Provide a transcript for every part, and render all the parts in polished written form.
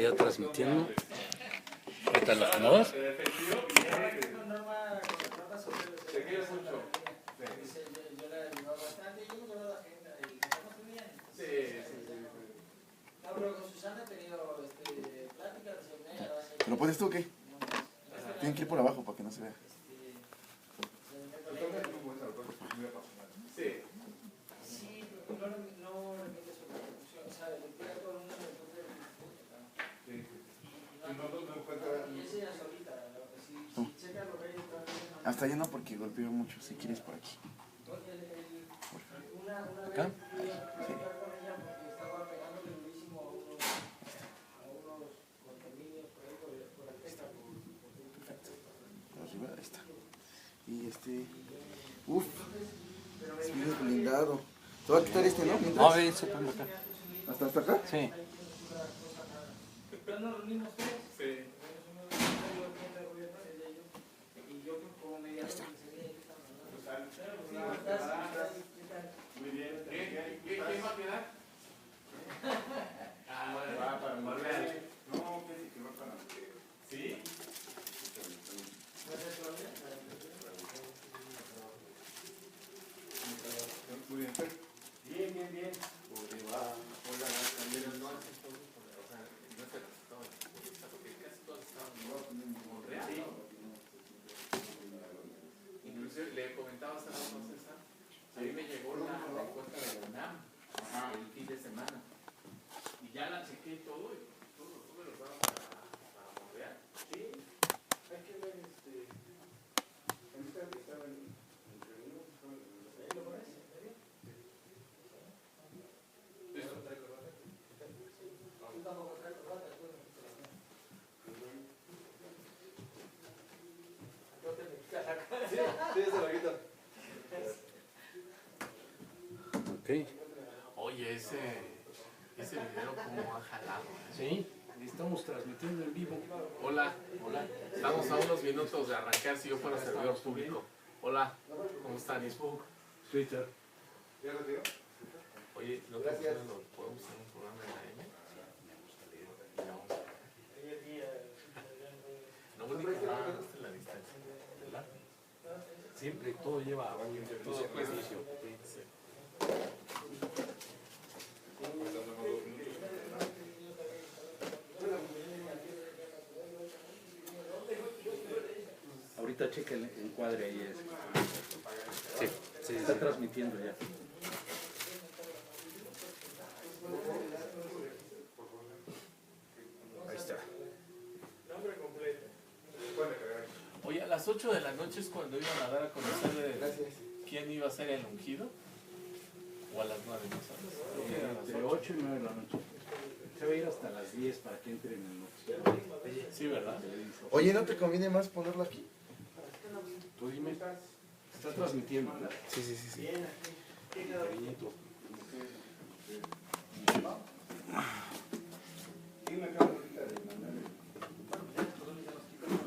ya transmitiendo. ¿Qué tal los cómodos? ¿Lo pones tú o qué? Tienen que ir por abajo para que no se vea. Hasta allá no, porque golpeo mucho. Si quieres por aquí. ¿Acá? Sí. Perfecto. Por arriba, ahí está. Y Uf. Es bien blindado. Te voy a quitar ¿no? Mientras. No, a ver, se pone acá. ¿Hasta acá? Sí. Ahí está. Muy bien. ¿Quién va a quedar? Va para Monreal. No, que va para... ¿Sí? Muy bien. Bien. Porque va a cambiar el norte, o sea, no se resultó, porque casi todos estaban en Monreal. Inclusive le comentaba hace rato a César, a mí me llegó la encuesta de la UNAM el fin de semana y ya la chequé todo y todos los números van para Monreal. Sí, hay que ver estaba entre unos, ¿lo pones? ¿En serio? ¿Eso trae corbata? Tú tampoco traes corbata, tú no. Yo te me quita la cara. Sí, se lo quito. Ok. Oye, ese video cómo ha jalado. Sí, estamos transmitiendo en vivo. Hola. Estamos a unos minutos de arrancar si yo fuera servidor público. Hola, ¿cómo están? Facebook, Twitter. ¿Ya retiró? Oye, ¿no podemos hacer un programa en la M? No, no, en la distancia. ¿Verdad? Siempre todo lleva todo servicio. Sí. Ahorita checa el encuadre ahí. Sí, está transmitiendo ya. Ahí está. Nombre completo. Oye, a las 8 de la noche es cuando iban a dar a conocer quién iba a ser el ungido. ¿O a las 9 no sabes? Entre 8 y 9 de la noche. Se va a ir hasta las 10 para que entren en el noche. Sí, ¿verdad? Oye, ¿no te conviene más ponerlo aquí? Tú dime. Está transmitiendo, ¿verdad? Sí. Cariñito. A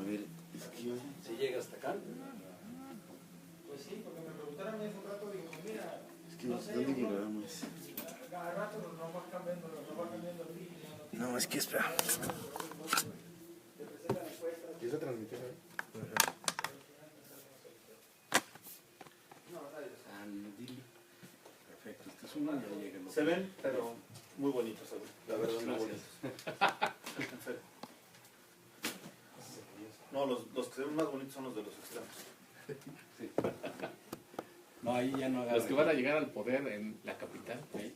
ver, es que... ¿Si llega hasta acá? Pues sí, porque me preguntaron hace un rato, digo, pues mira, Es que ¿dónde llegamos? cada rato nos va cambiando el vídeo. No, es que espera. ¿Qué está transmitiendo ahí? Perfecto, este es uno y ya llega el otro. Se ven, pero muy bonitos, la verdad, muy bonitos. No, los que se ven más bonitos son los de los extremos. Sí. No, ahí ya no agarra. Los que van a llegar al poder en la capital. Ahí.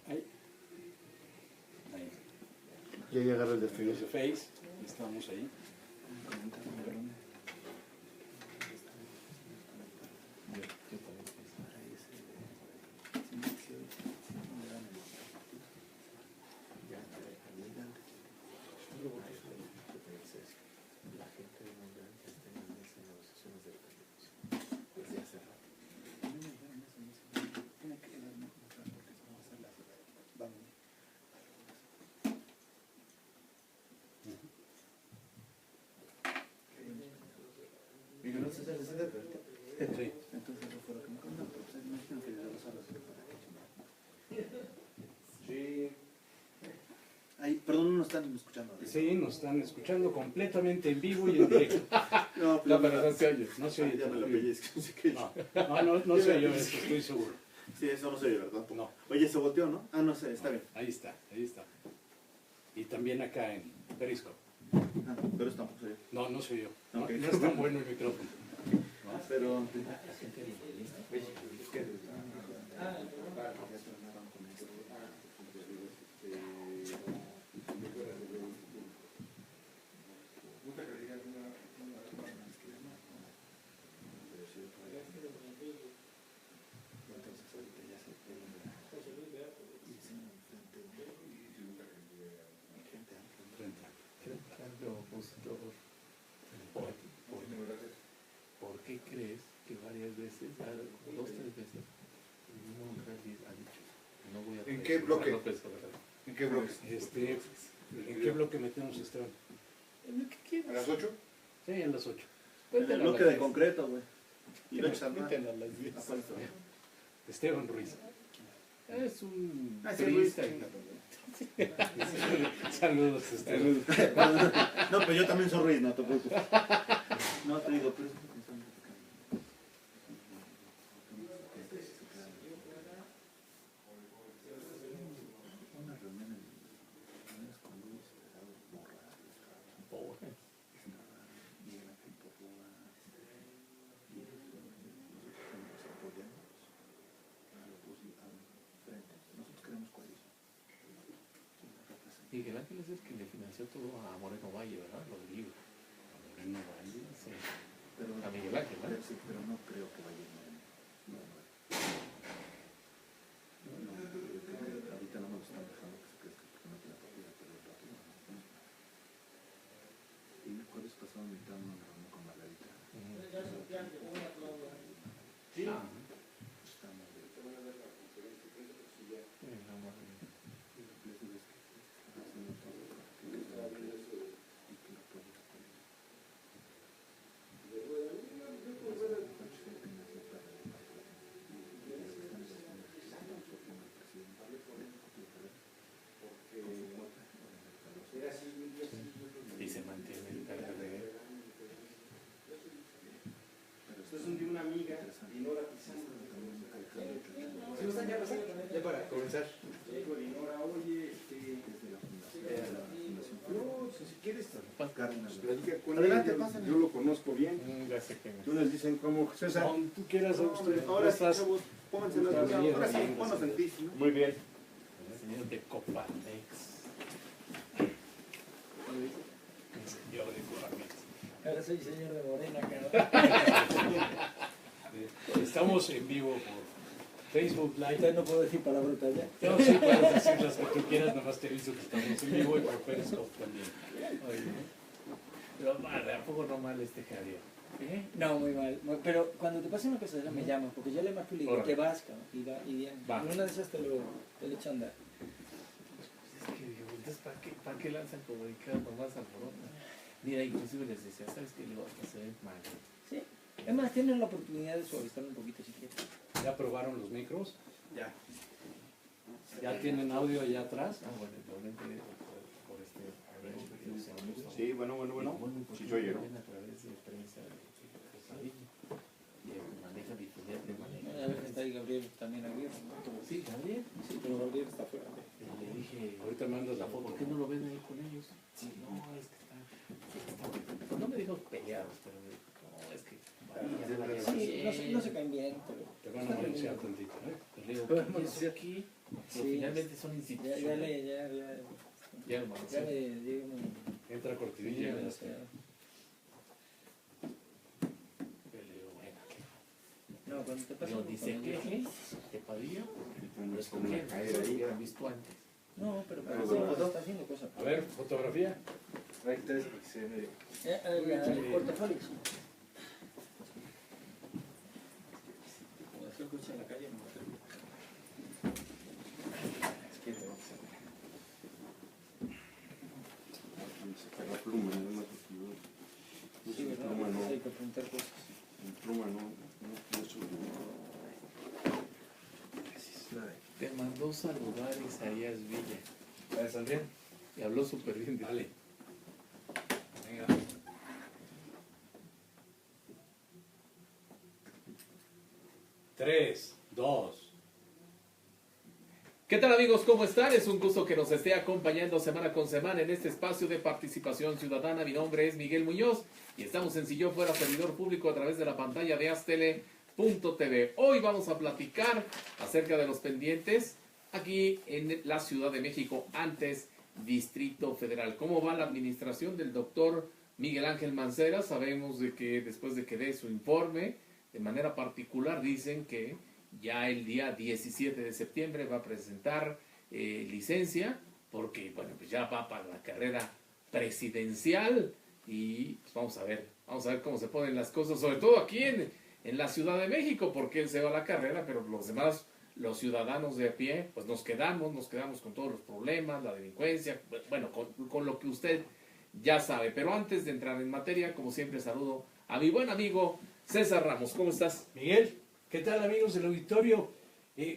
Ya agarra el de Los de Face, estamos ahí. Sí. Entonces eso fue lo que me contaron, pero ustedes me dijeron que desde las salas. Sí. Ahí, perdón, están escuchando. Sí, nos están escuchando completamente en vivo y en directo. No, No, pero no se oye. No se oye ya me lo todavía. pellizco, no sé qué. No se oye, eso estoy seguro. Sí, eso no se oye, ¿verdad? No. Oye, se volteó, ¿no? Ah, no sé, está bien. Ahí está, ahí está. Y también acá en Periscope. Ah, pero eso tampoco se oye. No, no soy yo. No, Ok. no es tan bueno el micrófono. Pero... ¿Por qué crees que varias veces, como 2 o 3 veces, el mismo Rally ha dicho, no voy a ¿En qué traicionar a bloque? López Obrador? ¿En qué bloque? ¿En qué bloque metemos, Esteban? En el que quieras. ¿A las 8? Sí, en las 8. En el Cuéntalo a bloque las de 10. concreto, güey. Y lo echan más. Cuéntalo a las 10. Esteban Ruiz. Es un Ah, sí, turista. Saludos, Esteban. No, pero yo también soy Ruiz, no te preocupes. No, te digo, pero... Una reunión en con Luis, Pobre. y en la que por y nos apoyamos a la oposición frente. Nosotros queremos coalición. Miguel Ángel es el que le financió todo a Moreno Valle, ¿verdad? Los libros. Moreno Valle. Sí. Pero, A Miguel Ángel, ¿no? sí, pero no creo que vaya a ir. No, ahorita no me lo están dejando que se crezca porque no tiene partida, pero el partido no. Y el jueves pasado me invitaron a una reunión con Margarita. Sí. Ah, Estamos de... y se mantiene el PRD. Esto es un de una amiga y no la pisamos. ¿Sí me están ya pasando? Ya para comenzar. Digo, Dinora, oye, no, si quieres, platica con Adelante, ella, pásale. yo lo conozco bien. Ya sé que Tú les dicen cómo, César. Cuando tú quieras, usted. Ahora sí, estás. chavos, pónganse las Está bien, ahora sí, bien, pónganse en ti, ¿no? Muy bien. el señor de Copanex. Señor de Copanex. Ahora soy señor de Morena, cabrón. Estamos en vivo por Facebook Live. Entonces no puedo decir palabrotas ya. No, sí puedes decir las que tú quieras, nada más te aviso que estamos en vivo y por Periscope también. Oye, pero mal, ¿a poco no mal este Javier? ¿Eh? No, muy mal. Pero cuando te pase una pesadilla me llamas, porque yo le marco y le digo Órale. que vas, cabrón. Y bien. Va. En una de esas te lo echo a andar. Es que digo, entonces ¿para qué lanzan comunicados nomás al Morona? Mira, inclusive les decía, ¿sabes qué? Le digo, hasta se ven mal. Sí. Es más, tienen la oportunidad de suavizarlo un poquito si quieren. ¿Ya probaron los micros? Ya. ¿Ya tienen audio allá atrás? Ah, bueno, probablemente por este... Sí, bueno. Sí, yo oye, ¿no? A través de prensa de Sabino. Y el que maneja Vitaliano de maneja. A ver, está ahí Gabriel también abierto. Sí, Gabriel. Sí, pero Gabriel está fuera. Le dije, Ahorita mandas la foto. ¿por qué no lo ven ahí con ellos? Sí, no, es que está... No me dijo peleados, pero me dijo, no, es que... Sí, no se caen bien, pero... Te van a anunciar tantito, ¿eh? Le digo, ¿qué es aquí? Pero Sí, finalmente son Ya instituciones. Ya, hermano, sí. le digo, Entra cortinilla. Pero le digo, bueno, ¿qué? no, cuando te pasa... No, dice que te Padilla, lo escogieron, eso lo hubieran visto antes. No, pero cuando está haciendo cosas. A ver, fotografía. Ahí está, es porque se me... El portafolio. Como hacer coche en la calle, no Sacar la pluma, ¿no? Sí, ¿verdad? Pluma no. Hay que apuntar cosas. En pluma no hecho. Te mandó saludar Isaías Villa. ¿Estás bien? Y habló súper bien. Vale. Venga. Tres, dos. ¿Qué tal amigos? ¿Cómo están? Es un gusto que nos esté acompañando semana con semana en este espacio de participación ciudadana. Mi nombre es Miguel Muñoz y estamos en Sillón Fuera Servidor Público a través de la pantalla de Aztele.tv. Hoy vamos a platicar acerca de los pendientes aquí en la Ciudad de México, antes Distrito Federal. ¿Cómo va la administración del doctor Miguel Ángel Mancera? Sabemos de que después de que dé su informe, de manera particular dicen que ya el día 17 de septiembre va a presentar licencia, porque bueno, pues ya va para la carrera presidencial y pues vamos a ver cómo se ponen las cosas, sobre todo aquí en la Ciudad de México, porque él se va a la carrera, pero los demás, los ciudadanos de a pie, pues nos quedamos con todos los problemas, la delincuencia, bueno, con lo que usted ya sabe. Pero antes de entrar en materia, como siempre, saludo a mi buen amigo César Ramos. ¿Cómo estás? Miguel, ¿qué tal amigos del auditorio?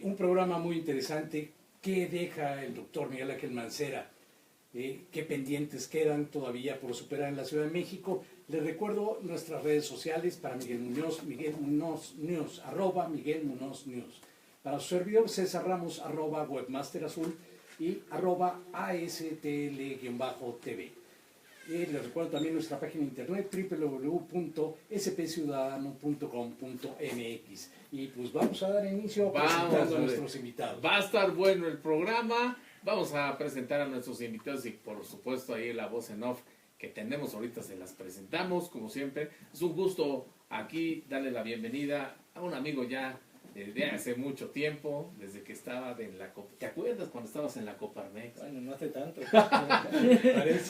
Un programa muy interesante. ¿Qué deja el doctor Miguel Ángel Mancera? ¿Qué pendientes quedan todavía por superar en la Ciudad de México? Les recuerdo nuestras redes sociales para Miguel Muñoz, Miguel Muñoz News, @ Miguel Muñoz News. Para su servidor, César Ramos, @ Webmaster Azul y @ ASTL-TV. Les recuerdo también nuestra página de internet www.spciudadano.com.mx. Y pues vamos a dar inicio presentando a nuestros invitados. Va a estar bueno el programa. Vamos a presentar a nuestros invitados y por supuesto ahí la voz en off que tenemos ahorita se las presentamos como siempre. Es un gusto aquí darle la bienvenida a un amigo ya desde hace mucho tiempo, desde que estaba en la Copa. ¿Te acuerdas cuando estabas en la Coparmex? Bueno, no hace tanto.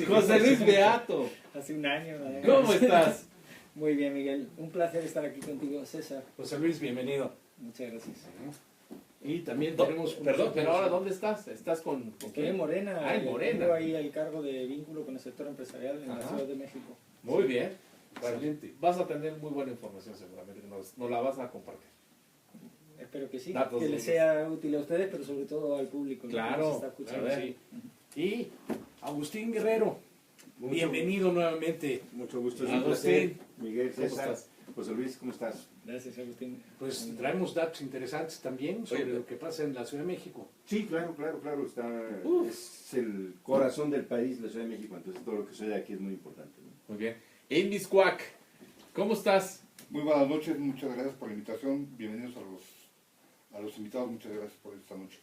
José Luis Beato. Hace un año. Nada más. ¿Cómo estás? Muy bien, Miguel. Un placer estar aquí contigo, César. José Luis, bienvenido. Muchas gracias. Y también tenemos... Perdón, pero ahora ¿dónde estás? ¿Estás con Estoy en Morena. Ah, en Morena. Tengo ahí el cargo de vínculo con el sector empresarial en la Ciudad de México. Muy bien. Excelente. Vas a tener muy buena información seguramente. Nos la vas a compartir. Espero que sí, Datos que les duros. sea útil a ustedes, pero sobre todo al público. ¿no? Claro, Que nos está escuchando. claro, Sí. Y Agustín Guerrero, bienvenido nuevamente. Mucho gusto. Agustín, Es un placer. Miguel, ¿cómo César, estás? José Luis, ¿cómo estás? Gracias, Agustín. Pues traemos datos interesantes también sobre Oye, lo que pasa en la Ciudad de México. Sí, claro. Es el corazón del país, la Ciudad de México, entonces todo lo que sucede aquí es muy importante, ¿no? Muy bien. Inmis Cuac, ¿cómo estás? Muy buenas noches, muchas gracias por la invitación. Bienvenidos a los invitados, muchas gracias por esta noche.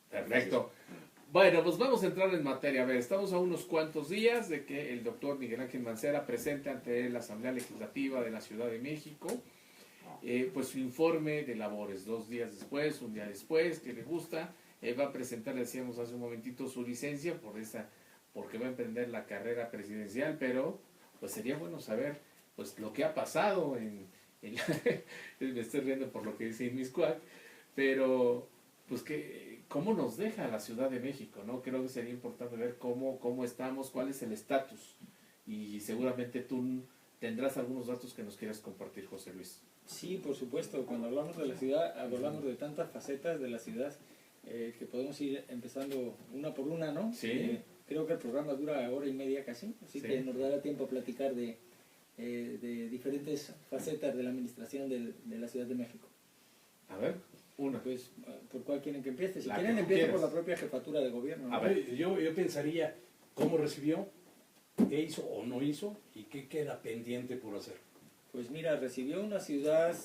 Perfecto. Bueno, pues vamos a entrar en materia. A ver, estamos a unos cuantos días de que el doctor Miguel Ángel Mancera presente ante la Asamblea Legislativa de la Ciudad de México pues su informe de labores. 2 días después, un día después, que le gusta, va a presentar, decíamos hace un momentito, su licencia porque va a emprender la carrera presidencial, pero pues sería bueno saber pues lo que ha pasado me estoy riendo por lo que dice Inmiscuac, pero pues cómo nos deja la Ciudad de México, ¿no? Creo que sería importante ver cómo estamos, cuál es el estatus, y seguramente tú tendrás algunos datos que nos quieras compartir, José Luis. Sí, por supuesto. Cuando hablamos de la ciudad, hablamos de tantas facetas de la ciudad que podemos ir empezando una por una, ¿no? Sí. Creo que el programa dura 1:30 casi, así Sí. que nos dará tiempo a platicar de diferentes facetas de la administración de la Ciudad de México. A ver, una. Pues, ¿por cuál quieren que empiece? Si La quieren, que tú empiezo por quieras. la propia jefatura de gobierno, ¿no? A ver. Yo pensaría cómo recibió, qué hizo o no hizo y qué queda pendiente por hacer. Pues mira, recibió una ciudad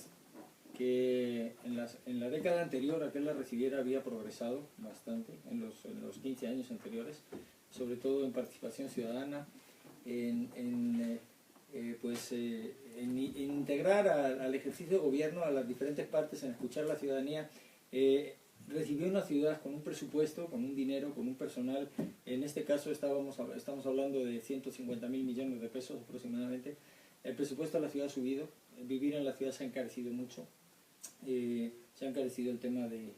que en la década anterior a que él la recibiera había progresado bastante, en los 15 años anteriores, sobre todo en participación ciudadana, en integrar al ejercicio de gobierno a las diferentes partes, en escuchar a la ciudadanía. Recibió una ciudad con un presupuesto, con un dinero, con un personal. En este caso estamos hablando de 150.000 millones de pesos aproximadamente. El presupuesto de la ciudad ha subido, vivir en la ciudad se ha encarecido mucho, se ha encarecido el tema de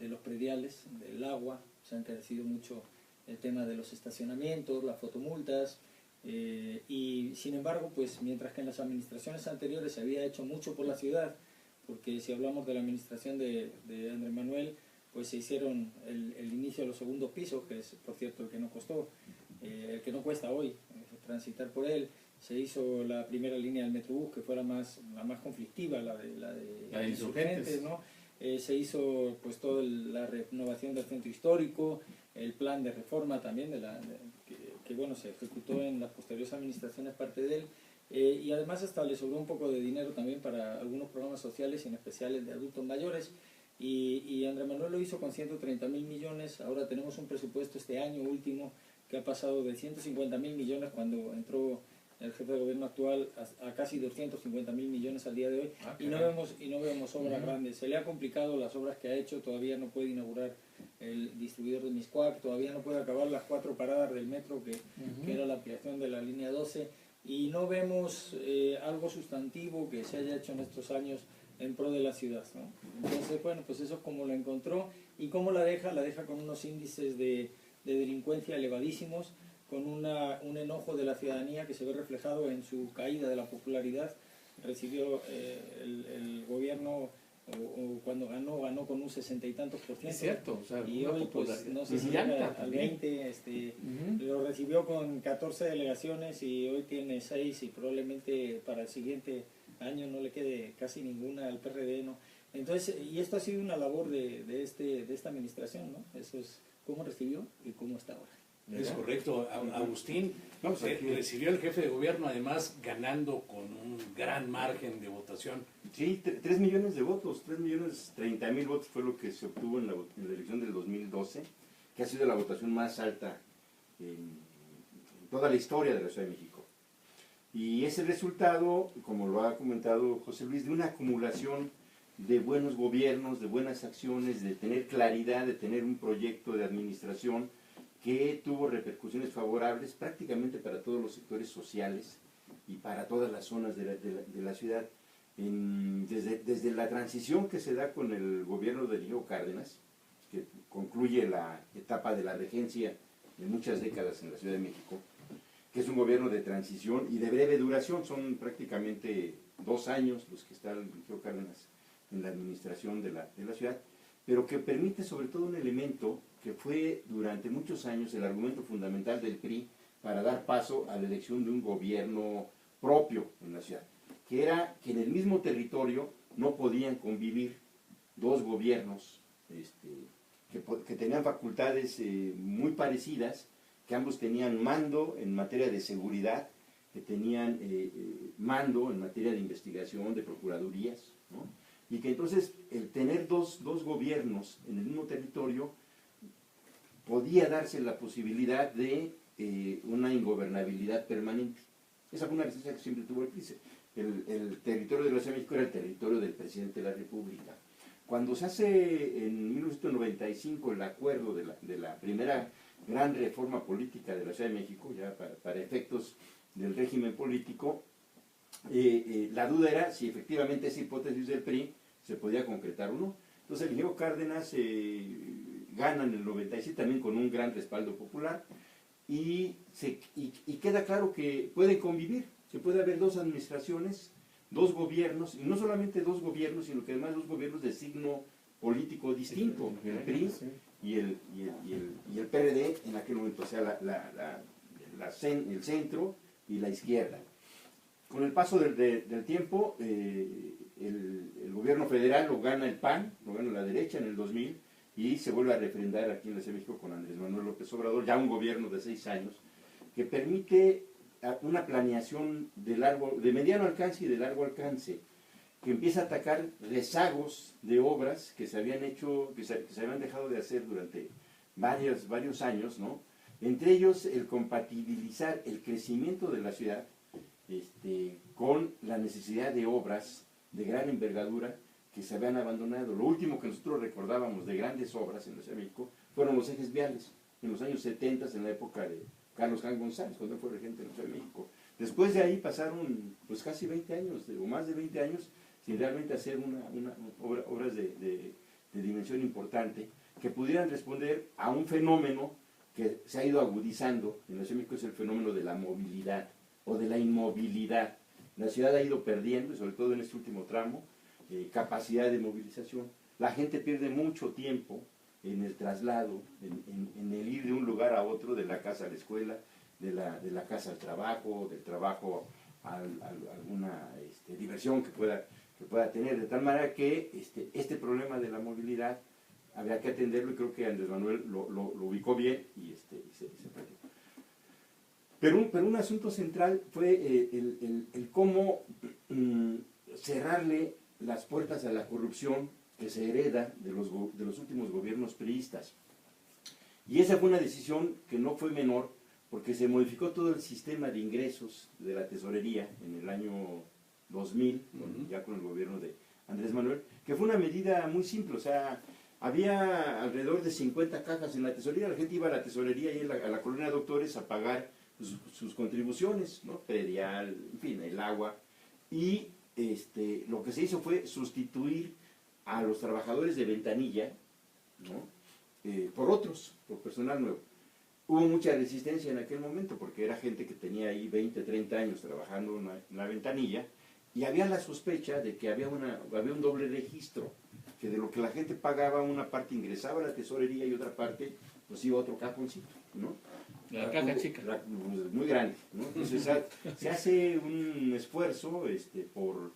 los prediales, del agua, se ha encarecido mucho el tema de los estacionamientos, las fotomultas, y sin embargo, pues mientras que en las administraciones anteriores se había hecho mucho por la ciudad, porque si hablamos de la administración de Andrés Manuel, pues se hicieron el inicio de los segundos pisos, que es por cierto el que nos costó el que no cuesta hoy transitar por él. Se hizo la primera línea del Metrobús, que fue la más conflictiva, la de Insurgentes, ¿no? Se hizo pues toda la renovación del centro histórico, el plan de reforma también que bueno, se ejecutó en las posteriores administraciones, parte de él, y además hasta le sobró un poco de dinero también para algunos programas sociales, y en especial el de adultos mayores, y Andrés Manuel lo hizo con 130.000 millones. Ahora tenemos un presupuesto este año último que ha pasado de 150.000 millones cuando entró el jefe de gobierno actual a casi 250.000 millones al día de hoy, y no vemos obras grandes. Se le ha complicado las obras que ha hecho, todavía no puede inaugurar el distribuidor de Miscuac, todavía no puede acabar las 4 paradas del metro que era la ampliación de la línea 12, y no vemos algo sustantivo que se haya hecho en estos años en pro de la ciudad, ¿no? Entonces, bueno, pues eso es como lo encontró, y cómo la deja con unos índices de delincuencia elevadísimos, con un enojo de la ciudadanía que se ve reflejado en su caída de la popularidad. Recibió el gobierno, o cuando ganó con un 60 y tantos %. Es cierto, o sea, y hoy pues no sé si llega al 20, lo recibió con 14 delegaciones y hoy tiene 6, y probablemente para el siguiente año no le quede casi ninguna al PRD, ¿no? Entonces, y esto ha sido una labor de esta administración, ¿no? Eso es cómo recibió y cómo está ahora. Es correcto, Agustín. Recibió el jefe de gobierno, además ganando con un gran margen de votación. Sí, 3 millones de votos, 3.030.000 votos fue lo que se obtuvo en la elección del 2012, que ha sido la votación más alta en toda la historia de la Ciudad de México. Y es el resultado, como lo ha comentado José Luis, de una acumulación de buenos gobiernos, de buenas acciones, de tener claridad, de tener un proyecto de administración que tuvo repercusiones favorables prácticamente para todos los sectores sociales y para todas las zonas de la ciudad. Desde la transición que se da con el gobierno de Diego Cárdenas, que concluye la etapa de la regencia de muchas décadas en la Ciudad de México, que es un gobierno de transición y de breve duración, son prácticamente 2 años los que está Diego Cárdenas en la administración de la ciudad, pero que permite sobre todo un elemento que fue durante muchos años el argumento fundamental del PRI para dar paso a la elección de un gobierno propio en la ciudad, que era que en el mismo territorio no podían convivir 2 gobiernos que tenían facultades muy parecidas, que ambos tenían mando en materia de seguridad, que tenían mando en materia de investigación, de procuradurías, ¿no? Y que entonces el tener dos gobiernos en el mismo territorio podía darse la posibilidad de una ingobernabilidad permanente. Esa fue una resistencia que siempre tuvo el PRI. El territorio de la Ciudad de México era el territorio del presidente de la República. Cuando se hace en 1995 el acuerdo de la primera gran reforma política de la Ciudad de México, ya para efectos del régimen político, la duda era si efectivamente esa hipótesis del PRI se podía concretar o no. Entonces el Diego Cárdenas gana en el 97 también con un gran respaldo popular, y queda claro que pueden convivir, que puede haber 2 administraciones, 2 gobiernos, y no solamente 2 gobiernos, sino que además 2 gobiernos de signo político distinto, el PRI y el PRD en aquel momento, o sea, el centro y la izquierda. Con el paso del tiempo, el gobierno federal lo gana el PAN, lo gana la derecha en el 2000, y se vuelve a refrendar aquí en la Ciudad de México con Andrés Manuel López Obrador, ya un gobierno de 6 años, que permite una planeación de mediano alcance y de largo alcance, que empieza a atacar rezagos de obras que se habían hecho, que se habían dejado de hacer durante varios años, ¿no? Entre ellos el compatibilizar el crecimiento de la ciudad con la necesidad de obras de gran envergadura que se habían abandonado. Lo último que nosotros recordábamos de grandes obras en la Ciudad de México fueron los ejes viales, en los años 70, en la época de Carlos Jan González, cuando fue regente en la Ciudad de México. Después de ahí pasaron pues casi 20 años, o más de 20 años, sin realmente hacer obras de dimensión importante, que pudieran responder a un fenómeno que se ha ido agudizando en la Ciudad de México, es el fenómeno de la movilidad o de la inmovilidad. La ciudad ha ido perdiendo, y sobre todo en este último tramo, capacidad de movilización. La gente pierde mucho tiempo en el traslado, en el ir de un lugar a otro, de la casa a la escuela, de la casa al trabajo, del trabajo a alguna diversión que pueda tener, de tal manera que este problema de la movilidad había que atenderlo, y creo que Andrés Manuel lo ubicó bien y se perdió. Pero un asunto central fue el cómo cerrarle las puertas a la corrupción que se hereda de los últimos gobiernos priistas. Y esa fue una decisión que no fue menor, porque se modificó todo el sistema de ingresos de la tesorería en el año 2000, ya con el gobierno de Andrés Manuel, que fue una medida muy simple. O sea, había alrededor de 50 cajas en la tesorería, la gente iba a la tesorería y a la colonia Doctores a pagar sus contribuciones, ¿no? Predial, en fin, el agua, y lo que se hizo fue sustituir a los trabajadores de ventanilla, ¿no? por personal nuevo. Hubo mucha resistencia en aquel momento, porque era gente que tenía ahí 20, 30 años trabajando en la ventanilla, y había la sospecha de que había un doble registro, que de lo que la gente pagaba, una parte ingresaba a la tesorería y otra parte pues iba a otro cajoncito, ¿no? La caja chica. Muy grande, ¿no? Entonces se hace un esfuerzo por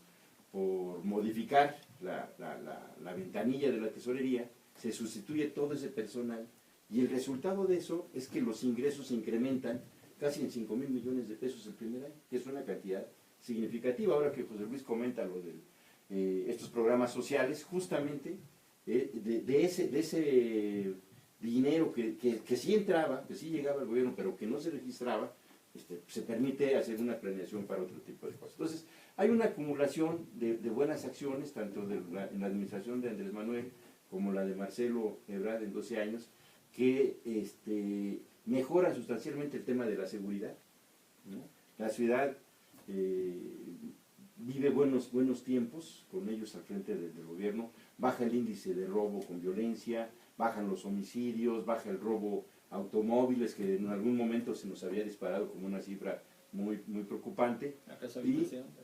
modificar la ventanilla de la tesorería, se sustituye todo ese personal, y el resultado de eso es que los ingresos se incrementan casi en 5,000 millones de pesos el primer año, que es una cantidad significativa. Ahora que José Luis comenta lo de estos programas sociales, justamente de ese dinero que sí entraba, que sí llegaba al gobierno, pero que no se registraba, se permite hacer una planeación para otro tipo de cosas. Entonces, hay una acumulación de buenas acciones, tanto en la administración de Andrés Manuel como la de Marcelo Ebrard en 12 años, que mejora sustancialmente el tema de la seguridad, ¿no? La ciudad vive buenos tiempos con ellos al frente del gobierno, baja el índice de robo con violencia, bajan los homicidios, baja el robo a automóviles, que en algún momento se nos había disparado como una cifra muy preocupante.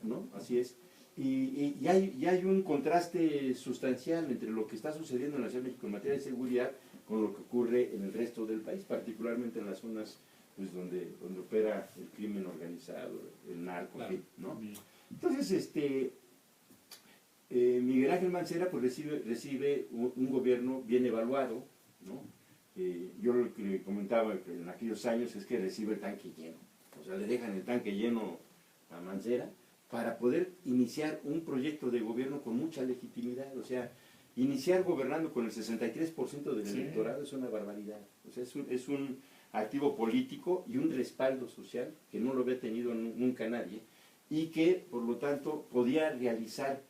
¿No? Así es. Y hay un contraste sustancial entre lo que está sucediendo en la Ciudad de México en materia de seguridad con lo que ocurre en el resto del país, particularmente en las zonas pues, donde opera el crimen organizado, el narco, claro, ¿no? Entonces, Miguel Ángel Mancera pues recibe un gobierno bien evaluado, ¿no? Yo lo que le comentaba en aquellos años es que recibe el tanque lleno, o sea, le dejan el tanque lleno a Mancera para poder iniciar un proyecto de gobierno con mucha legitimidad. O sea, iniciar gobernando con el 63% del electorado es una barbaridad. O sea, es un activo político y un respaldo social que no lo había tenido nunca nadie, y que, por lo tanto, podía realizar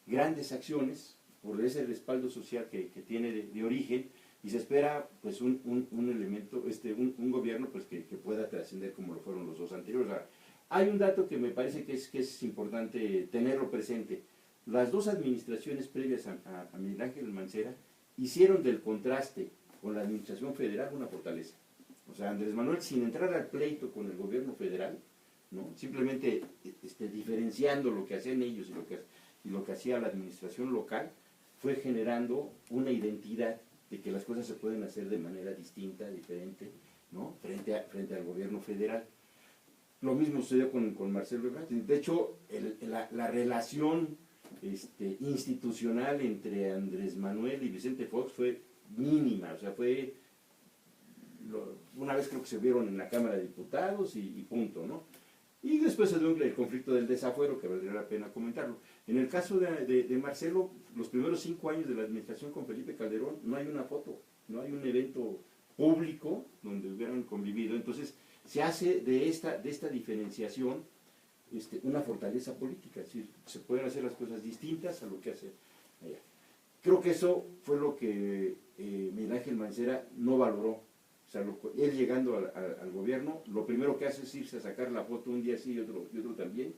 grandes acciones por ese respaldo social que tiene de origen, y se espera pues un elemento, un gobierno pues que pueda trascender como lo fueron los dos anteriores. Ahora, hay un dato que me parece que es importante tenerlo presente. Las dos administraciones previas a Miguel Ángel Mancera hicieron del contraste con la administración federal una fortaleza. O sea, Andrés Manuel, sin entrar al pleito con el gobierno federal, ¿no? Simplemente diferenciando lo que hacían ellos y lo que hacía la administración local, fue generando una identidad de que las cosas se pueden hacer de manera distinta, diferente, ¿no? frente al gobierno federal. Lo mismo sucedió con Marcelo Ebrard. De hecho, la relación institucional entre Andrés Manuel y Vicente Fox fue mínima. O sea, una vez creo que se vieron en la Cámara de Diputados y punto, ¿no? Y después se dio el conflicto del desafuero, que valdría la pena comentarlo. En el caso de Marcelo, los primeros 5 años de la administración con Felipe Calderón, no hay una foto, no hay un evento público donde hubieran convivido. Entonces, se hace de esta diferenciación una fortaleza política, es decir, se pueden hacer las cosas distintas a lo que hace allá. Creo que eso fue lo que Miguel Ángel Mancera no valoró. O sea, él llegando al gobierno, lo primero que hace es irse a sacar la foto un día sí y otro también,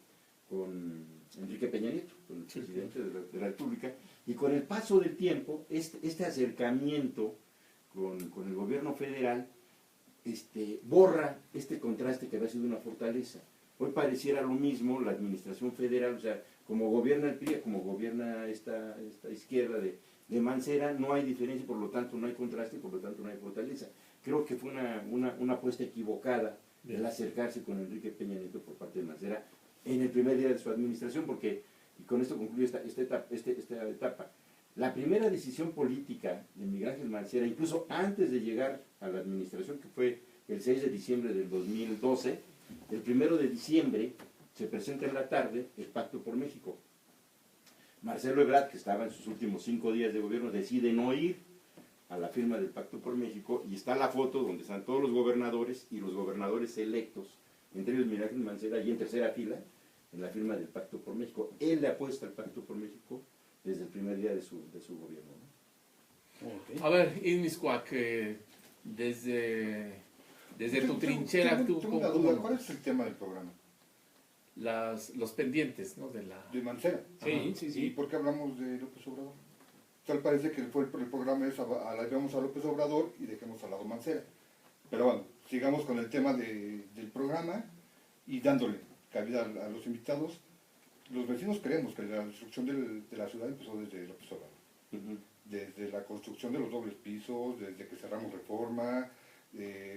con Enrique Peña Nieto, con el presidente de la República, y con el paso del tiempo, este acercamiento con el gobierno federal, borra este contraste que había sido una fortaleza. Hoy pareciera lo mismo la administración federal, o sea, como gobierna el PRI, como gobierna esta izquierda de de Mancera no hay diferencia, por lo tanto no hay contraste, por lo tanto no hay fortaleza. Creo que fue una apuesta equivocada el acercarse con Enrique Peña Nieto por parte de Mancera en el primer día de su administración, porque, y con esto concluyo esta etapa, la primera decisión política de Miguel Ángel Mancera, incluso antes de llegar a la administración, que fue el 6 de diciembre del 2012, el 1 de diciembre se presenta en la tarde el Pacto por México. Marcelo Ebrard, que estaba en sus últimos 5 días de gobierno, decide no ir a la firma del Pacto por México, y está la foto donde están todos los gobernadores y los gobernadores electos, entre ellos Miguel Ángel Mancera, y en tercera fila, en la firma del Pacto por México. Él le apuesta al Pacto por México desde el primer día de su gobierno, ¿no? A ver, Izmiscuac, desde tu trinchera, tú, tengo una duda, ¿cuál es el tema del programa? los pendientes, ¿no? De Mancera. Sí, sí, ¿Y sí. por qué hablamos de López Obrador? Tal parece que el programa es alargamos a López Obrador y dejemos al lado Mancera. Pero bueno, sigamos con el tema del programa y dándole cabida a los invitados. Los vecinos creemos que la destrucción de la ciudad empezó desde López Obrador. Desde la construcción de los dobles pisos, desde que cerramos Reforma,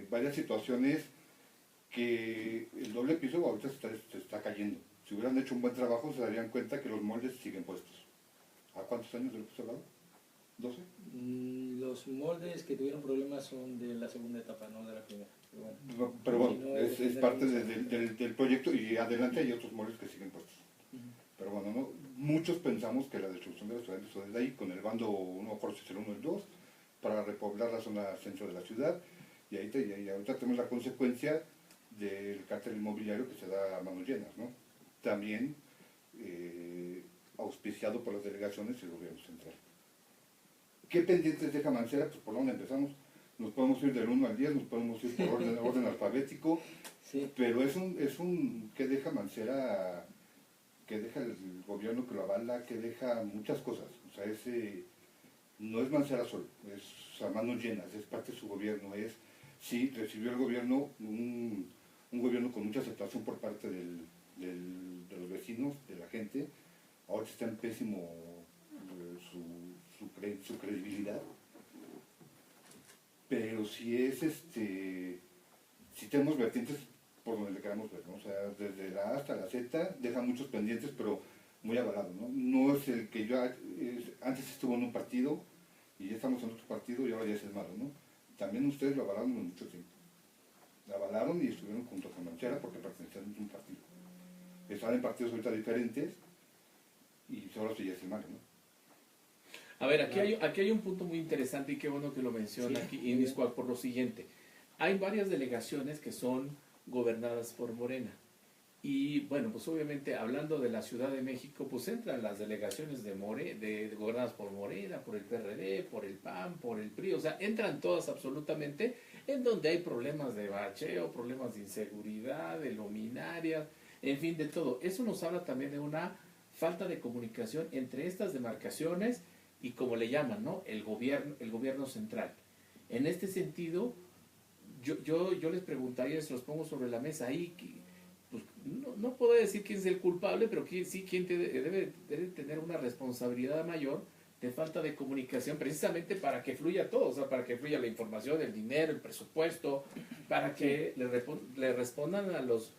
varias situaciones que el doble piso ahorita se está cayendo. Si hubieran hecho un buen trabajo se darían cuenta que los moldes siguen puestos. ¿A cuántos años de López Obrador? ¿12? Los moldes que tuvieron problemas son de la segunda etapa, no de la primera. Pero bueno, Pero bueno, Si no, es parte del proyecto y adelante hay otros moldes que siguen puestos. Pero bueno, ¿no? Muchos pensamos que la destrucción de la ciudad empezó desde ahí, con el bando, no por si es el 1 o el 2, para repoblar la zona centro de la ciudad, y ahorita tenemos la consecuencia del cártel inmobiliario que se da a manos llenas, ¿no? También auspiciado por las delegaciones y el gobierno central. ¿Qué pendientes deja Mancera? Pues por dónde empezamos. Nos podemos ir del 1 al 10, nos podemos ir por orden alfabético, sí. pero es un ¿qué deja Mancera? Que deja el gobierno que lo avala, que deja muchas cosas. O sea, no es Mancera solo, es a manos llenas, es parte de su gobierno. Sí, recibió el gobierno, un gobierno con mucha aceptación por parte de los vecinos, de la gente. Ahora está en pésimo su credibilidad. Pero sí sí tenemos vertientes por donde le queramos ver, ¿no? O sea, desde la A hasta la Z deja muchos pendientes, pero muy avalado, ¿no? No es el que antes estuvo en un partido y ya estamos en otro partido y ahora ya es el malo, ¿no? También ustedes lo avalaron en mucho tiempo. Lo avalaron y estuvieron junto con Mancera porque pertenecían a un partido. Están en partidos ahorita diferentes y solo se ya es el malo, ¿no? A ver, aquí hay un punto muy interesante y qué bueno que lo menciona Sí, aquí muy Izmiscuac por lo siguiente. Hay varias delegaciones que son gobernadas por Morena. Y bueno, pues obviamente hablando de la Ciudad de México, pues entran las delegaciones gobernadas por Morena, por el PRD, por el PAN, por el PRI, o sea, entran todas absolutamente en donde hay problemas de bacheo, problemas de inseguridad, de luminarias, en fin, de todo. Eso nos habla también de una falta de comunicación entre estas demarcaciones y como le llaman, ¿no? El gobierno central. En este sentido, yo les preguntaría, se los pongo sobre la mesa ahí, pues, no puedo decir quién es el culpable, pero quién debe tener una responsabilidad mayor de falta de comunicación, precisamente para que fluya todo, o sea, para que fluya la información, el dinero, el presupuesto, para que le respondan a los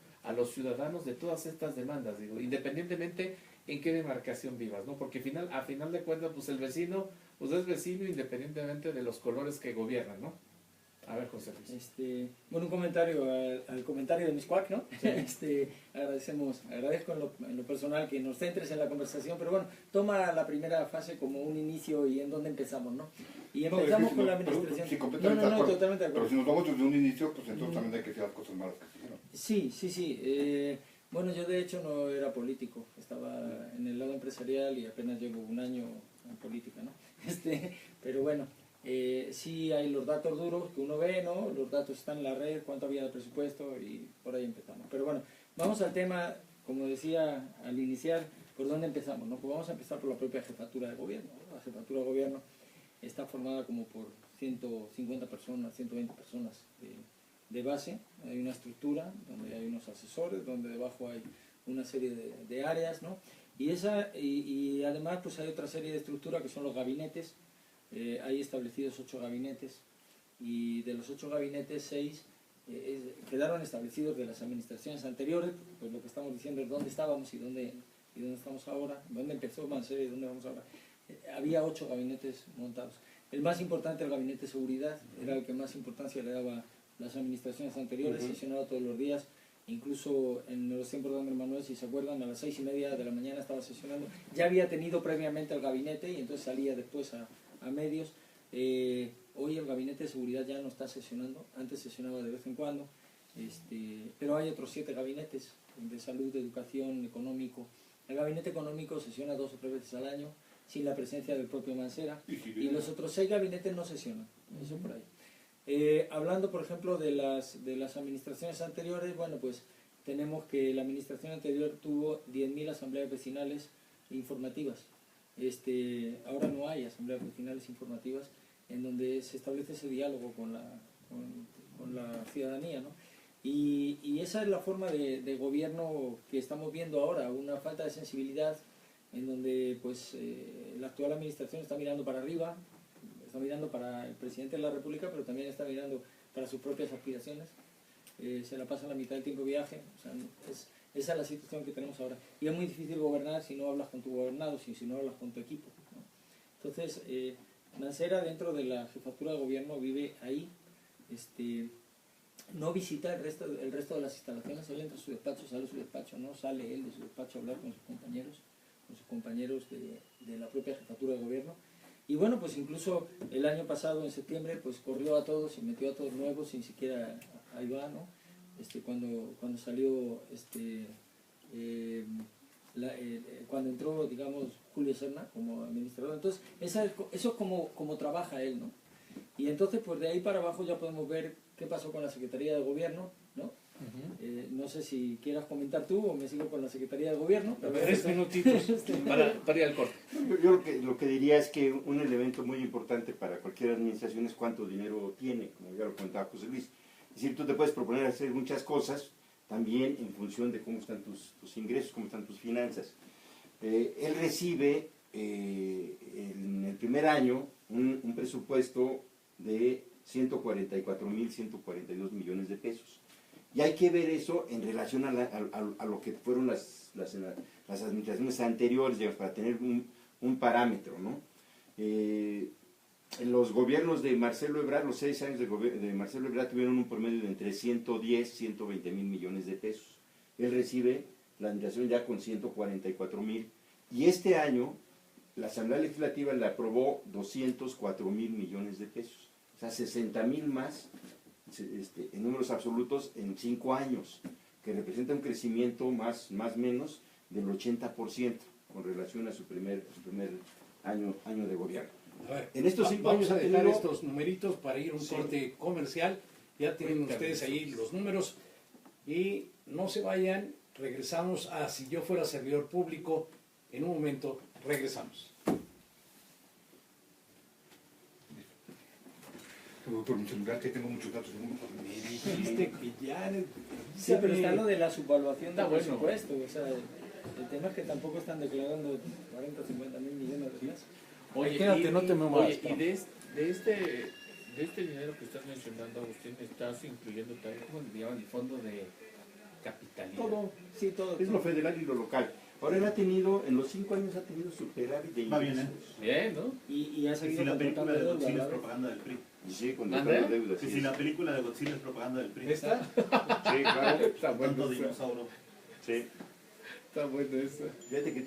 ciudadanos de todas estas demandas, digo, independientemente en qué demarcación vivas, ¿no? Porque a final de cuentas, pues el vecino, pues es vecino independientemente de los colores que gobiernan, ¿no? A ver, José Luis. Bueno, un comentario al comentario de Izmiscuac, ¿no? Sí. Agradezco en lo personal que nos centres en la conversación, pero bueno, toma la primera fase como un inicio y en dónde empezamos, ¿no? Y empezamos con la administración. Sí, completamente de acuerdo. Totalmente de acuerdo. Pero si nos vamos desde un inicio, pues entonces también hay que decir las cosas malas que se hicieron. Sí. Bueno, yo de hecho no era político, estaba en el lado empresarial y apenas llevo un año en política, ¿no? Pero bueno, sí hay los datos duros que uno ve, ¿no? Los datos están en la red, cuánto había de presupuesto y por ahí empezamos. Pero bueno, vamos al tema, como decía al iniciar, ¿por dónde empezamos? ¿No? Pues vamos a empezar por la propia jefatura de gobierno, ¿no? La jefatura de gobierno está formada como por 150 personas, 120 personas de base. Hay una estructura donde hay unos asesores, donde debajo hay una serie de áreas, ¿no? Y además pues hay otra serie de estructuras que son los gabinetes. Hay establecidos 8 gabinetes, y de los 8 gabinetes 6 quedaron establecidos de las administraciones anteriores. Pues lo que estamos diciendo es dónde estábamos y dónde estamos ahora, dónde empezó Mancera y dónde vamos ahora. Había 8 gabinetes montados. El más importante, el gabinete de seguridad, era el que más importancia le daba las administraciones anteriores, sesionaba todos los días. Incluso en los tiempos de Andrés Manuel, si se acuerdan, a las 6:30 de la mañana estaba sesionando. Ya había tenido previamente el gabinete y entonces salía después a medios. Hoy el gabinete de seguridad ya no está sesionando, antes sesionaba de vez en cuando, pero hay otros 7 gabinetes de salud, de educación, económico. El gabinete económico sesiona 2 o 3 veces al año, sin la presencia del propio Mancera, y los otros 6 gabinetes no sesionan, eso por ahí. Hablando, por ejemplo, de las administraciones anteriores, bueno, pues tenemos que la administración anterior tuvo 10.000 asambleas vecinales informativas. Ahora no hay asambleas vecinales informativas en donde se establece ese diálogo con la ciudadanía, ¿no? Y esa es la forma de gobierno que estamos viendo ahora, una falta de sensibilidad en donde pues la actual administración está mirando para arriba, está mirando para el presidente de la República, pero también está mirando para sus propias aspiraciones. Se la pasa la mitad del tiempo de viaje. O sea, esa es la situación que tenemos ahora. Y es muy difícil gobernar si no hablas con tu gobernado, si no hablas con tu equipo, ¿no? Entonces, Mancera, dentro de la jefatura de gobierno, vive ahí. No visita el resto de las instalaciones. Él entra a su despacho, sale a su despacho, no sale él de su despacho a hablar con sus compañeros de la propia jefatura de gobierno. Y bueno, pues incluso el año pasado, en septiembre, pues corrió a todos y metió a todos nuevos sin siquiera ahí va, ¿no? Cuando salió, cuando entró, digamos, Julio Serna como administrador. Entonces, eso es como trabaja él, ¿no? Y entonces, pues de ahí para abajo ya podemos ver qué pasó con la Secretaría de Gobierno, ¿no? No sé si quieras comentar tú o me sigo con la Secretaría de Gobierno. 3 minutitos para ir al corte. Yo lo que diría es que un elemento muy importante para cualquier administración es cuánto dinero tiene, como ya lo contaba José Luis. Es decir, tú te puedes proponer hacer muchas cosas también en función de cómo están tus ingresos, cómo están tus finanzas. Él recibe en el primer año un presupuesto de 144.142 millones de pesos. Y hay que ver eso en relación a lo que fueron las administraciones anteriores, digamos, para tener un parámetro, ¿no? En los gobiernos de Marcelo Ebrard, los 6 años de Marcelo Ebrard tuvieron un promedio de entre 110 y 120 mil millones de pesos. Él recibe la administración ya con 144.000. Y este año la Asamblea Legislativa le aprobó 204.000 millones de pesos. O sea, 60.000 más en números absolutos en 5 años, que representa un crecimiento más menos del 80% con relación a su primer año de gobierno. A ver, en estos 5 años vamos a ha dejar tenido estos numeritos para ir a un corte comercial. Ya tienen ustedes ahí los números y no se vayan. Regresamos a Si yo fuera servidor público. En un momento regresamos. Por mi celular que tengo muchos datos. Me dijiste que ya... Sí, pero está lo de la subvaluación Está del bueno. presupuesto. O sea, el tema es que tampoco están declarando 40 o 50 mil millones de pesos. Oye, Quédate, no te me muevas, oye, y Pablo. de este dinero que estás mencionando, Agustín, estás incluyendo también, ¿cómo le llaman? El fondo de capitalidad. Todo. es lo federal y lo local. Ahora él en los 5 años ha tenido superávit de Va bien, ingresos. Bien, ¿no? Y ha Que seguido si la película de contratando Godzilla es deuda, ¿verdad? propaganda del PRI. Y sigue contratando ¿Mande? deudas. Que si la película de Godzilla es propaganda del PRI. ¿Esta? Sí, claro. Está bueno Tanto eso. dinosaurio. Sí. Está bueno eso. Fíjate que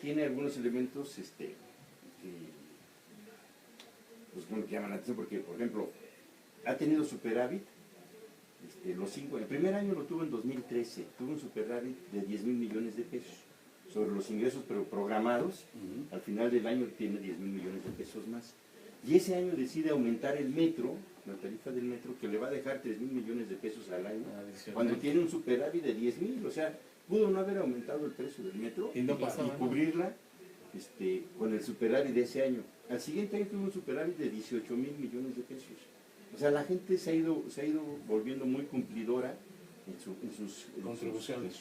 tiene algunos elementos que pues, que llaman la atención porque, por ejemplo, ha tenido superávit. El primer año lo tuvo en 2013, tuvo un superávit de 10.000 millones de pesos sobre los ingresos pero programados. Al final del año tiene 10.000 millones de pesos más. Y ese año decide aumentar el metro, la tarifa del metro, que le va a dejar 3.000 millones de pesos al año, Adicional. cuando tiene un superávit de 10.000. O sea, pudo no haber aumentado el precio del metro Y no pasaba nada. cubrirla con el superávit de ese año. Al siguiente año tuvo un superávit de 18.000 millones de pesos. O sea, la gente se ha ido volviendo muy cumplidora en sus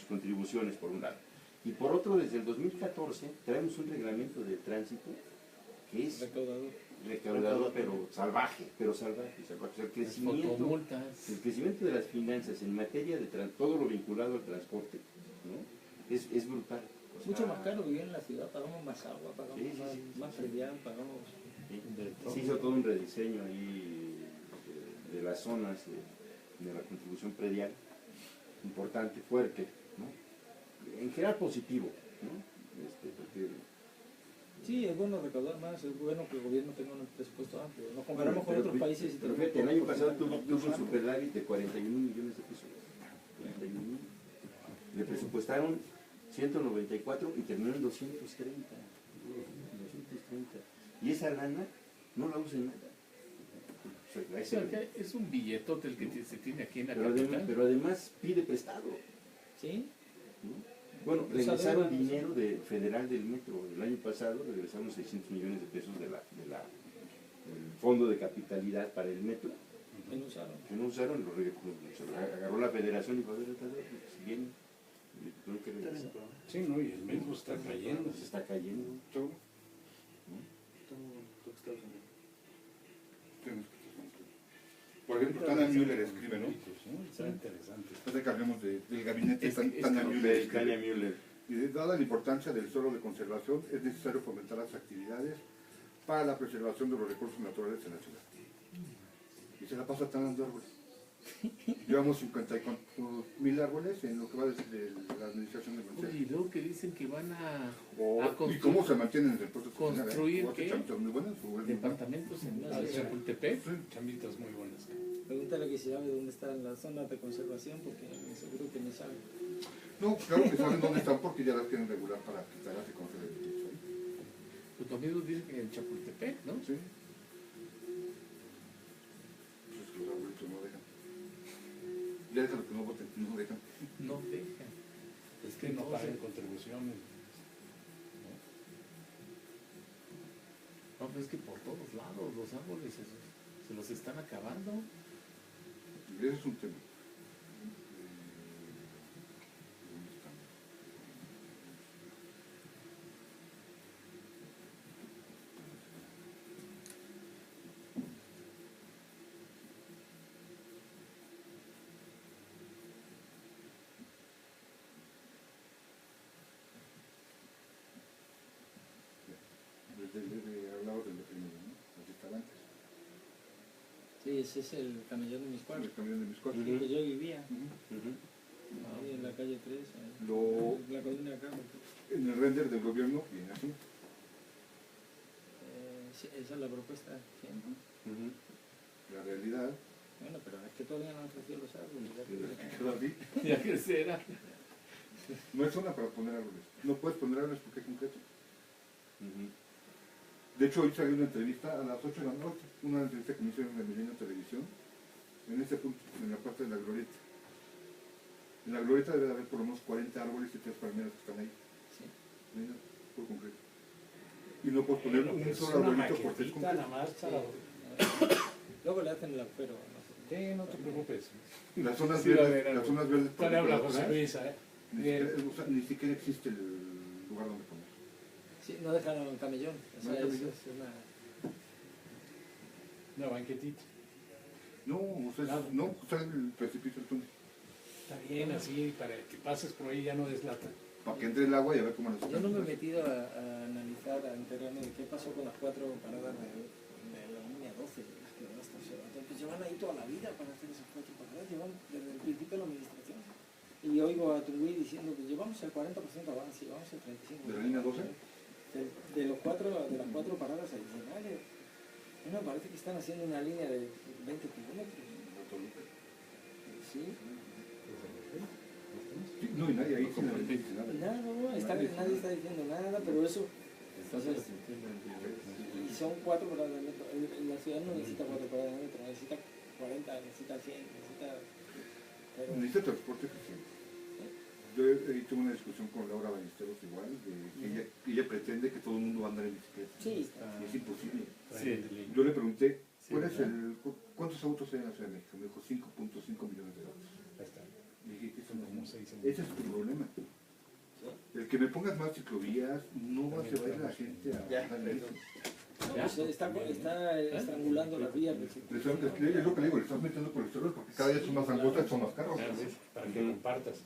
contribuciones, por un lado. Y por otro, desde el 2014 traemos un reglamento de tránsito que es recaudador, pero salvaje. O sea, el crecimiento, Fotomultas. el crecimiento de las finanzas en materia de todo lo vinculado al transporte, ¿no? Es brutal. O Es sea, mucho más caro vivir en la ciudad, pagamos más agua, pagamos Sí, sí, sí, más predial, pagamos... se hizo todo un rediseño ahí de las zonas de la contribución predial, importante, fuerte, ¿no? En general positivo, ¿no? Porque Sí, es bueno recaudar más, es bueno que el gobierno tenga un presupuesto amplio. Nos comparamos con Pero otros países y pero tenemos fíjate, el año un pasado presupuesto tuvo un amplio. superávit de 41 millones de pesos. 41. Le presupuestaron 194 y terminó en 230. 230. Y esa lana no la usa en nada. O sea, O sea, que es un billetote el que se tiene aquí en la pero, capital. pero además pide prestado. ¿Sí? ¿No? Bueno, Pues regresaron adeudan, dinero federal del metro. El año pasado regresaron 600 millones de pesos del fondo de capitalidad para el metro. Que no usaron. Que no usaron, se agarró la federación y dijo, a ver, si bien, tengo que regresar. Sí, no, y el metro está cayendo. Se está cayendo. Todo. Por ejemplo, Tania Müller escribe, ¿no? Está interesante. Después de que hablemos del gabinete Es Tania Müller escribe. Tania Müller. Y dada la importancia del suelo de conservación, es necesario fomentar las actividades para la preservación de los recursos naturales en la ciudad. Y se la pasa talando árboles. Llevamos 50.000 árboles en lo que va de la administración de Oye, Mancera. y luego que dicen que van a ¿Y construir cómo se mantienen en el proceso? construir, ¿O ¿qué? chamitas muy buenas? ¿O es muy bueno? departamentos en Chapultepec. Chambitas muy buenas. Pregúntale que si sabe dónde están las zonas de conservación, porque seguro que no sabe. No, claro que saben dónde están porque ya las tienen regular para quitarlas y conservar el piso ahí. Pues los amigos dicen que en Chapultepec, ¿no? ¿Sí? Pues es que los arbolitos no dejan. Ya déjalo que no voten, no dejan. No dejan. Es que no pagan contribuciones. No, pues es que por todos lados los árboles se los están acabando. Y ese es un tema. ¿Dónde están? Hablaba del primero, ¿no? Así estaba antes. Sí, ese es el camellón de mis cuartos, El camión de mis cosas. que yo vivía, Ujú. ahí en la calle 3, ahí, Lo, la colonia acá. en el render del gobierno viene así. Sí, esa es la propuesta. Sí. Ujú. La realidad Bueno, pero es que todavía no han crecido los árboles. ya que- quedó así. Ya crecerá. No es zona para poner árboles. No puedes poner árboles porque es concreto. Ujú. De hecho, hoy salió una entrevista a las 8 de la noche, una entrevista que me hicieron en Milenio Televisión, en ese punto, en la parte de la glorieta. En la glorieta debe de haber por lo menos 40 árboles y 3 palmeras que están ahí. Sí. Mira, por concreto. Y no puedes poner Bueno, un pues solo una arbolito porque es maquetita concreto. nada más para... Luego le hacen el agujero. No sé. Sí, no te preocupes. Las zonas Sí, a ver, verdes, a ver. las zonas verdes por Dale, habla ejemplo, José atrás, Luis, ¿eh? ni siquiera existe el lugar donde poner. Sí, no dejaron el camellón. O No hay sea, camellón. es una... Una banquetita. No, o sea, Nada. no, o sea, el precipicio del túnel. Está bien así, para que pases por ahí ya no deslata. Para que entre el agua y a ver cómo las Yo no me he metido a analizar, a enterarme de qué pasó con las 4 paradas de la línea 12, las que van hasta Sebastián. Pues llevan ahí toda la vida para hacer esas 4 paradas, llevan desde el principio de la administración. Y oigo a Tungui diciendo que llevamos el 40% avance, llevamos el 35%. ¿De la línea 12? De las 4 paradas adicionales. A mí me parece que están haciendo una línea de 20 kilómetros. Sí. Sí, no, y nadie ahí sí no dice nada. Nada, nadie está diciendo nada, pero eso... Entonces, y son 4 paradas de metro. La ciudad no necesita 4 paradas de metro, necesita 40, necesita 100, necesita... Pero, Necesita transporte eficiente. Yo he hecho una discusión con Laura Ballesteros igual, de que ella pretende que todo el mundo va a andar en bicicleta. sí, Y es imposible. Sí. Yo le pregunté, Sí, ¿cuál es ¿verdad? ¿cuántos autos hay en la Ciudad de México? Me dijo 5.5 millones de autos. Ahí está. Y dije, Son como 6 ese es tu problema. El que me pongas más ciclovías no va a hacer ver a la gente a Ya. darle eso. Pues está estrangulando las vías. Es lo que le digo, le estás metiendo colesterol porque cada día son más angostas, son más caros. Claro, ¿ves? Para que compartas.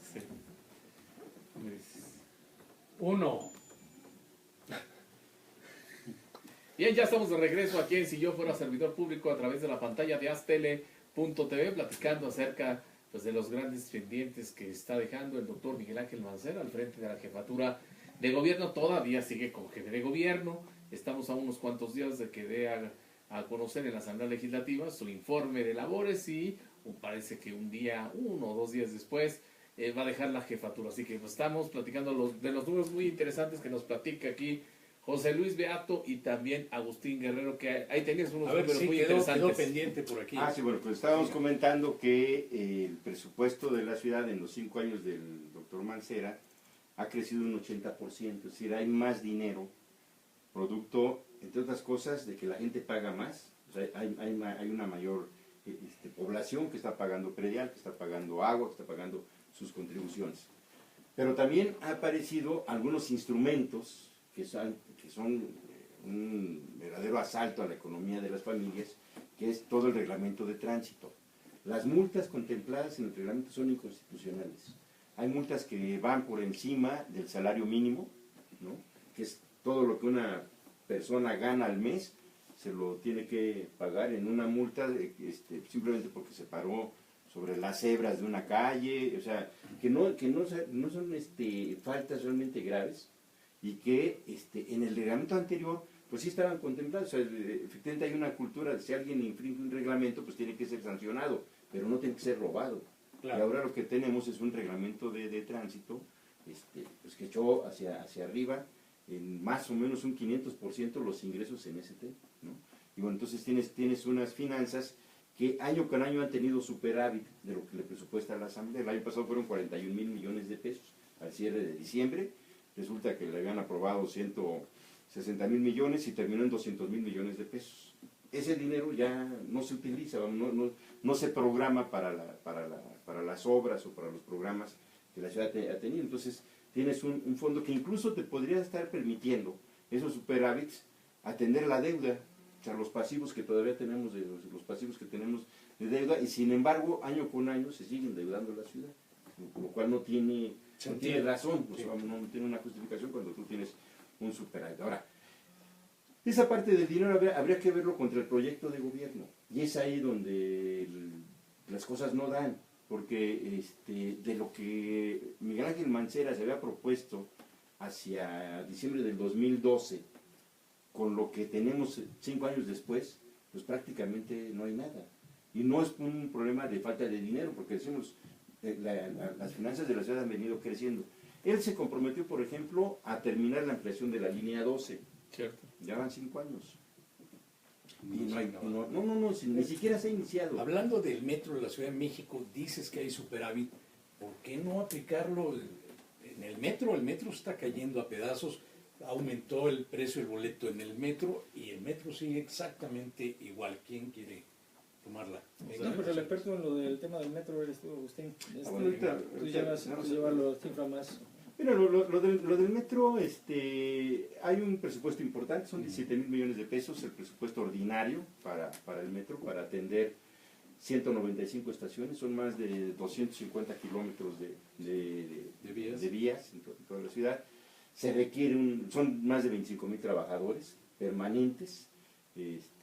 Uno. Bien, ya estamos de regreso aquí en Si Yo Fuera Servidor Público a través de la pantalla de aztele.tv platicando acerca pues, de los grandes pendientes que está dejando el doctor Miguel Ángel Mancera al frente de la jefatura de gobierno. Todavía sigue como jefe de gobierno. Estamos a unos cuantos días de que dé a conocer en la Asamblea Legislativa su informe de labores y parece que uno o 2 días después va a dejar la jefatura. Así que pues, estamos platicando de los números muy interesantes que nos platica aquí José Luis Beato y también Agustín Guerrero, que ahí tenías unos A ver, números sí, muy quedó interesantes. pendiente por aquí. Sí, bueno, pues estábamos comentando que el presupuesto de la ciudad en los 5 años del doctor Mancera ha crecido un 80%, es decir, hay más dinero, producto, entre otras cosas, de que la gente paga más, o sea, hay una mayor población que está pagando predial, que está pagando agua, que está pagando sus contribuciones. Pero también ha aparecido algunos instrumentos que son un verdadero asalto a la economía de las familias, que es todo el reglamento de tránsito. Las multas contempladas en el reglamento son inconstitucionales. Hay multas que van por encima del salario mínimo, ¿no? Que es todo lo que una persona gana al mes, se lo tiene que pagar en una multa simplemente porque se paró sobre las cebras de una calle, o sea, que no son faltas realmente graves, y que en el reglamento anterior pues sí estaban contemplados. O sea, efectivamente hay una cultura de si alguien infringe un reglamento pues tiene que ser sancionado, pero no tiene que ser robado. Claro. Y ahora lo que tenemos es un reglamento de tránsito pues que echó hacia arriba en más o menos un 500% los ingresos en ST, ¿no? Y bueno, entonces tienes unas finanzas que año con año han tenido superávit de lo que le presupuesta a la Asamblea. El año pasado fueron 41,000 millones de pesos al cierre de diciembre. Resulta que le habían aprobado 160,000 millones y terminó en 200,000 millones de pesos. Ese dinero ya no se utiliza, no se programa para las obras o para los programas que la ciudad ha tenido. Entonces tienes un fondo que incluso te podría estar permitiendo esos superávits atender la deuda, o sea, los pasivos que todavía tenemos los pasivos que tenemos de deuda, y sin embargo año con año se sigue endeudando la ciudad, lo cual no tiene razón, pues, no tiene una justificación cuando tú tienes un superávit. Ahora, esa parte del dinero habría que verlo contra el proyecto de gobierno, y es ahí donde las cosas no dan, porque de lo que Miguel Ángel Mancera se había propuesto hacia diciembre del 2012, con lo que tenemos 5 años después, pues prácticamente no hay nada. Y no es un problema de falta de dinero, porque decimos, las finanzas de la ciudad han venido creciendo. Él se comprometió, por ejemplo, a terminar la ampliación de la línea 12. Cierto. Ya van 5 años. Y ni siquiera se ha iniciado. Hablando del metro de la Ciudad de México, dices que hay superávit. ¿Por qué no aplicarlo en el metro? El metro está cayendo a pedazos. Aumentó el precio del boleto en el metro y el metro sigue exactamente igual. ¿Quién quiere tomarla? No, pero el experto en lo del tema del metro eres tú, Agustín. Bueno, ahorita Tú llevas las cifras más. Mira, lo del metro, hay un presupuesto importante, son 17,000 millones de pesos, el presupuesto ordinario para el metro, para atender 195 estaciones, son más de 250 kilómetros de vías en toda la ciudad. Se requiere son más de 25,000 trabajadores permanentes,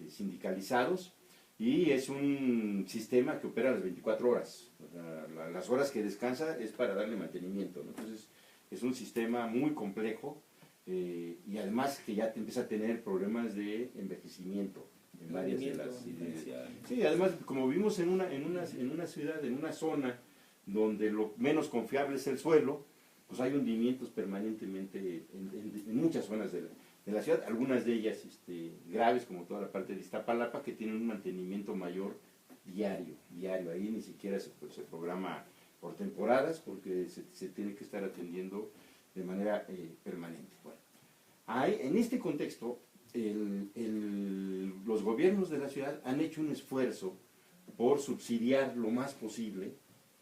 sindicalizados, y es un sistema que opera las 24 horas. O sea, las horas que descansa es para darle mantenimiento, ¿no? Entonces, es un sistema muy complejo y además que ya empieza a tener problemas de envejecimiento en varias de las... Sí, además, como vivimos en una ciudad, en una zona donde lo menos confiable es el suelo, pues hay hundimientos permanentemente en muchas zonas de la ciudad, algunas de ellas graves, como toda la parte de Iztapalapa, que tienen un mantenimiento mayor diario, ahí ni siquiera se programa por temporadas, porque se tiene que estar atendiendo de manera permanente. Bueno, en este contexto, los gobiernos de la ciudad han hecho un esfuerzo por subsidiar lo más posible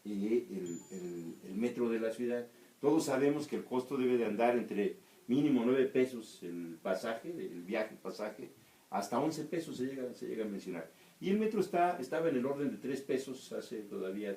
el metro de la ciudad, Todos sabemos que el costo debe de andar entre mínimo 9 pesos el pasaje, el viaje, el pasaje, hasta 11 pesos se llega a mencionar. Y el metro estaba en el orden de 3 pesos hace todavía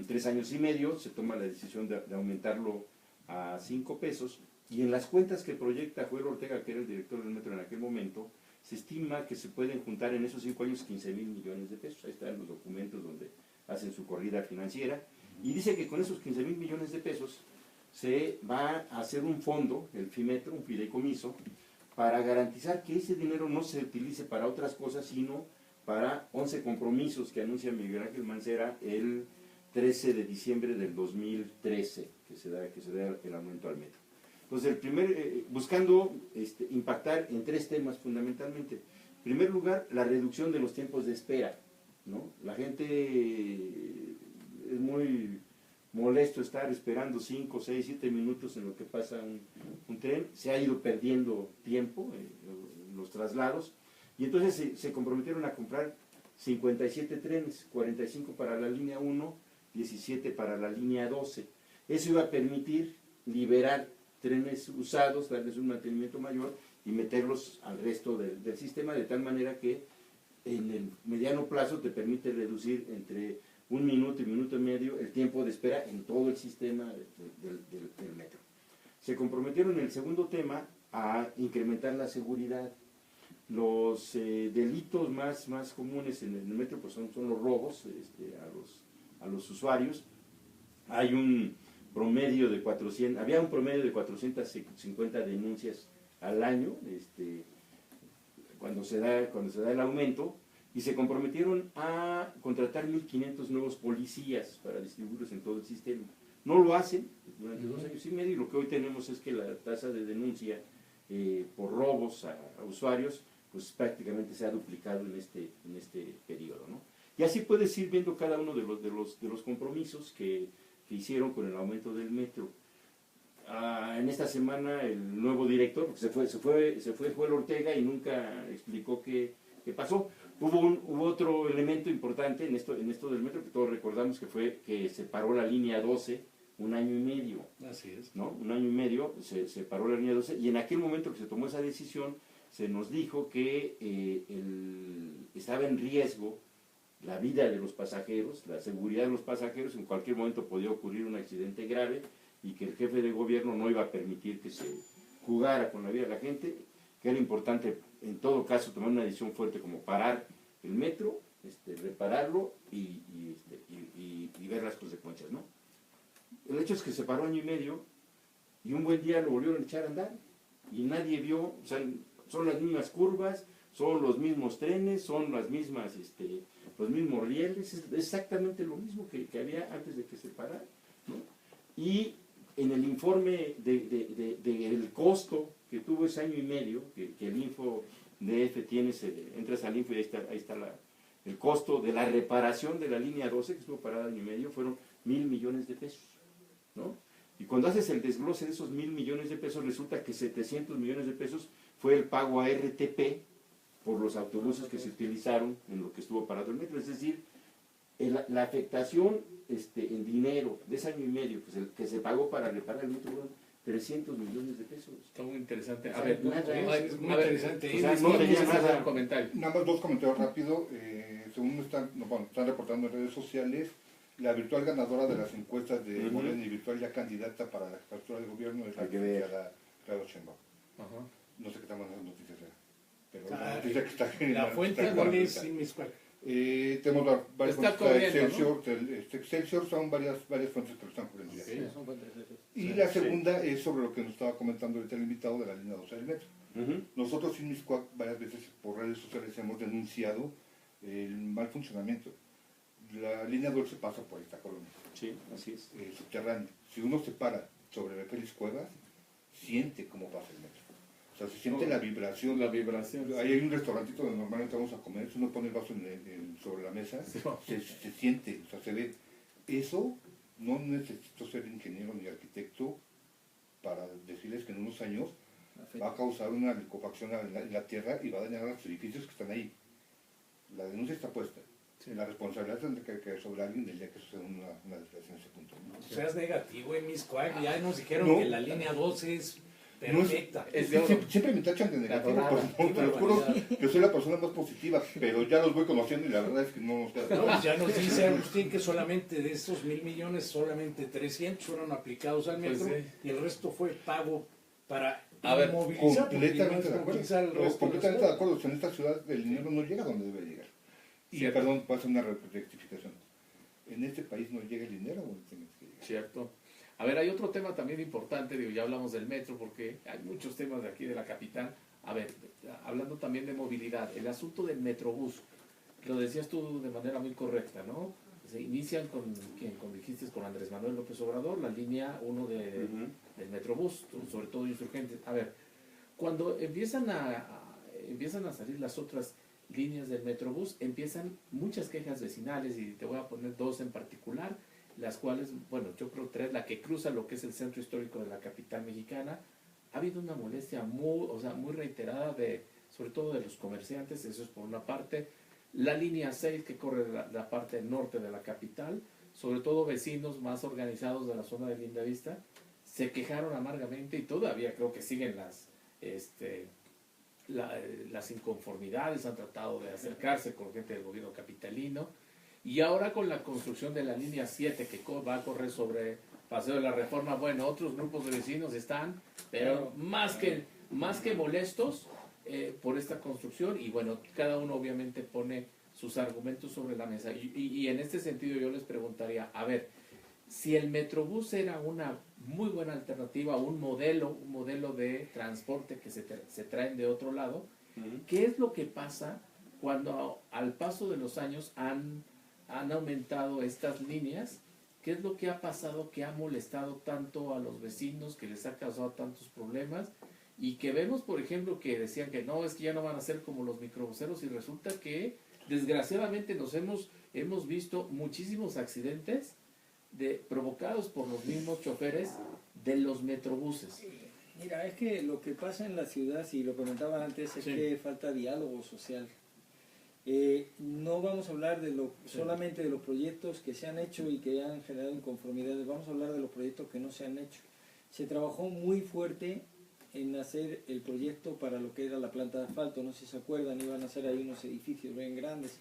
3 años y medio, se toma la decisión de aumentarlo a 5 pesos, y en las cuentas que proyecta Joel Ortega, que era el director del metro en aquel momento, se estima que se pueden juntar en esos 5 años 15,000 millones de pesos. Ahí están los documentos donde hacen su corrida financiera, y dice que con esos 15,000 millones de pesos se va a hacer un fondo, el FIMetro, un fideicomiso, para garantizar que ese dinero no se utilice para otras cosas, sino para 11 compromisos que anuncia Miguel Ángel Mancera el 13 de diciembre del 2013, que se da el aumento al metro. Entonces, buscando impactar en 3 temas fundamentalmente. En primer lugar, la reducción de los tiempos de espera, ¿no? La gente es muy molesto estar esperando 5, 6, 7 minutos en lo que pasa un tren. Se ha ido perdiendo tiempo en los traslados, y entonces se comprometieron a comprar 57 trenes, 45 para la línea 1, 17 para la línea 12. Eso iba a permitir liberar trenes usados, darles un mantenimiento mayor y meterlos al resto del sistema, de tal manera que en el mediano plazo te permite reducir entre 1 minuto y minuto y medio el tiempo de espera en todo el sistema del metro. Se comprometieron en el segundo tema a incrementar la seguridad. Los delitos más comunes en el metro pues son los robos a los usuarios. Hay un promedio de 450 denuncias al año cuando se da el aumento, y se comprometieron a contratar 1,500 nuevos policías para distribuirlos en todo el sistema. No lo hacen durante 2 años y medio, y lo que hoy tenemos es que la tasa de denuncia por robos a usuarios pues prácticamente se ha duplicado en este periodo, ¿no? Y así puedes ir viendo cada uno de los compromisos que hicieron con el aumento del metro. En esta semana el nuevo director, porque se fue Joel Ortega y nunca explicó qué pasó. Hubo otro elemento importante en esto del metro que todos recordamos, que fue que se paró la línea 12 1 año y medio. Así es. ¿No? 1 año y medio se paró la línea 12, y en aquel momento que se tomó esa decisión se nos dijo que estaba en riesgo la vida de los pasajeros, la seguridad de los pasajeros. En cualquier momento podía ocurrir un accidente grave, y que el jefe de gobierno no iba a permitir que se jugara con la vida de la gente, que era importante en todo caso tomar una decisión fuerte como parar el metro, repararlo y ver las consecuencias, ¿no? El hecho es que se paró 1 año y medio, y un buen día lo volvieron a echar a andar, y nadie vio. O sea, son las mismas curvas, son los mismos trenes, son las mismas, los mismos rieles, es exactamente lo mismo que había antes de que se parara, ¿no? Y en el informe del costo que tuvo ese 1 año y medio, que el InfoDF tiene, entras al Info y ahí está el costo de la reparación de la línea 12, que estuvo parada 1 año y medio, fueron 1,000 millones de pesos, ¿no? Y cuando haces el desglose de esos 1,000 millones de pesos, resulta que 700 millones de pesos fue el pago a RTP por los autobuses que se utilizaron en lo que estuvo parado el metro. Es decir, la afectación en dinero de ese 1 año y medio que se pagó para reparar el metro fueron 300 millones de pesos. Está muy interesante. O sea, Es muy interesante. O sea, no tenía nada. Un comentario. Nada más 2 comentarios rápido. Según están reportando en redes sociales, la virtual ganadora de las encuestas de Morena y virtual ya candidata para la jefatura de gobierno es la licenciada Claudia Sheinbaum. No sé qué tan buenas noticias era, pero la noticia que está La fuente, ¿cuál es? tenemos varias Está fuentes de corriendo, Excelsior. Excelsior son varias fuentes que lo están cubriendo ya. Sí, son fuentes de esos. Y la segunda es sobre lo que nos estaba comentando ahorita el invitado de la línea 12 del metro. Nosotros en Miscuac varias veces por redes sociales hemos denunciado el mal funcionamiento. La línea 12 pasa por esta colonia. Sí, así es. Subterránea. Si uno se para sobre Félix Cuevas, siente cómo pasa el metro. O sea, se siente la vibración. La vibración. Ahí hay un restaurantito donde normalmente vamos a comer. Si uno pone el vaso sobre la mesa, se siente, o sea, se ve. Eso no necesito ser ingeniero ni arquitecto para decirles que en unos años va a causar una liquefacción en la tierra y va a dañar a los edificios que están ahí. La denuncia está puesta. La responsabilidad tendrá que caer sobre alguien el día que suceda una desgracia en ese punto. seas negativo en Miscuac, ya nos dijeron No. que la línea 12 es No es- perfecta. Es de oro. Siempre me tachan de negativo, La pero dorada. no, te lo juro que soy la persona más positiva, pero ya los voy conociendo y la verdad es que no nos queda. No, pues ya nos dice Agustín que solamente de esos 1,000 millones, solamente 300 fueron aplicados al metro Pues sí. y el resto fue pago para A ver, movilizar, porque no Completamente es de acuerdo. movilizar el No, resto completamente de de la acuerdo. En esta ciudad el dinero no llega donde debe llegar. Y Cierto. perdón, voy a hacer una rectificación. En este país no llega el dinero donde tiene que llegar. Cierto. A ver, hay otro tema también importante, digo, ya hablamos del metro porque hay muchos temas de aquí de la capital. A ver, hablando también de movilidad, el asunto del Metrobús, lo decías tú de manera muy correcta, ¿no? Se inician con, ¿quién? Como dijiste, con Andrés Manuel López Obrador, la línea 1 del Metrobús, sobre todo Insurgentes. A ver, cuando empiezan a salir las otras líneas del Metrobús, empiezan muchas quejas vecinales y te voy a poner dos en particular, las cuales, bueno, yo creo tres, la que cruza lo que es el centro histórico de la capital mexicana. Ha habido una molestia muy reiterada sobre todo de los comerciantes, eso es por una parte. La línea 6 que corre la parte norte de la capital, sobre todo vecinos más organizados de la zona de Lindavista, se quejaron amargamente y todavía creo que siguen las inconformidades, han tratado de acercarse con gente del gobierno capitalino. Y ahora con la construcción de la línea 7 que va a correr sobre Paseo de la Reforma, bueno, otros grupos de vecinos están, pero más que molestos por esta construcción, y bueno, cada uno obviamente pone sus argumentos sobre la mesa. Y en este sentido yo les preguntaría, a ver, si el Metrobús era una muy buena alternativa, un modelo de transporte que se traen de otro lado, ¿qué es lo que pasa cuando al paso de los años han aumentado estas líneas? ¿Qué es lo que ha pasado que ha molestado tanto a los vecinos, que les ha causado tantos problemas? Y que vemos, por ejemplo, que decían que no, es que ya no van a ser como los microbuseros, y resulta que desgraciadamente hemos visto muchísimos accidentes provocados por los mismos choferes de los metrobuses. Mira, es que lo que pasa en la ciudad, si lo comentaba antes, es Sí. que falta diálogo social. No vamos a hablar solamente de los proyectos que se han hecho y que han generado inconformidades, vamos a hablar de los proyectos que no se han hecho. Se trabajó muy fuerte en hacer el proyecto para lo que era la planta de asfalto, no sé si se acuerdan, iban a hacer ahí unos edificios bien grandes,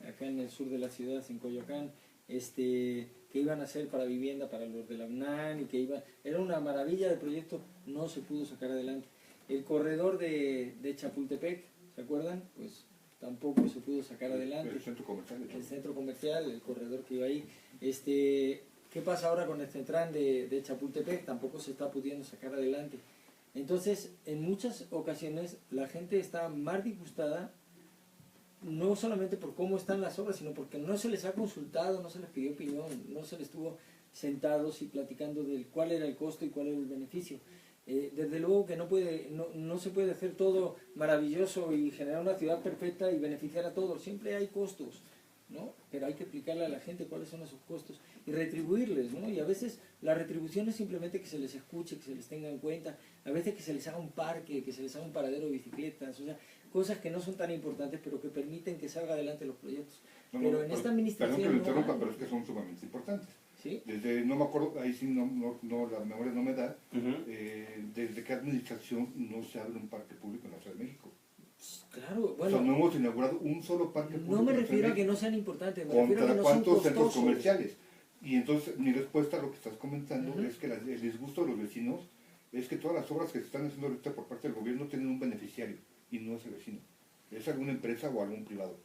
acá en el sur de la ciudad, en Coyoacán, que iban a ser para vivienda, para los de la UNAM, y era una maravilla de proyecto, no se pudo sacar adelante. El corredor de Chapultepec, ¿se acuerdan? Pues tampoco se pudo sacar adelante. El centro comercial. El centro comercial, el corredor que iba ahí. ¿Qué pasa ahora con el Centrán de Chapultepec? Tampoco se está pudiendo sacar adelante. Entonces, en muchas ocasiones la gente está más disgustada, no solamente por cómo están las obras, sino porque no se les ha consultado, no se les pidió opinión, no se les estuvo sentados y platicando de cuál era el costo y cuál era el beneficio. Desde luego que no se puede hacer todo maravilloso y generar una ciudad perfecta y beneficiar a todos. Siempre hay costos, ¿no? Pero hay que explicarle a la gente cuáles son esos costos y retribuirles, ¿no? Y a veces la retribución es simplemente que se les escuche, que se les tenga en cuenta, a veces que se les haga un parque, que se les haga un paradero de bicicletas, o sea, cosas que no son tan importantes pero que permiten que salga adelante los proyectos. Pero en esta administración Perdón que lo no interrumpa, hay. pero es que son sumamente importantes. ¿Sí? No me acuerdo, ahí sí no, la memoria no me da, desde qué administración no se abre un parque público en la Ciudad de México. Claro, O sea, no bueno, hemos inaugurado un solo parque público no me en la refiero Ciudad a de que no sean importantes, me refiero a ¿Contra que no son cuántos centros costosos. comerciales? Y entonces mi respuesta a lo que estás comentando es que el disgusto de los vecinos es que todas las obras que se están haciendo ahorita por parte del gobierno tienen un beneficiario y no es el vecino, es alguna empresa o algún privado.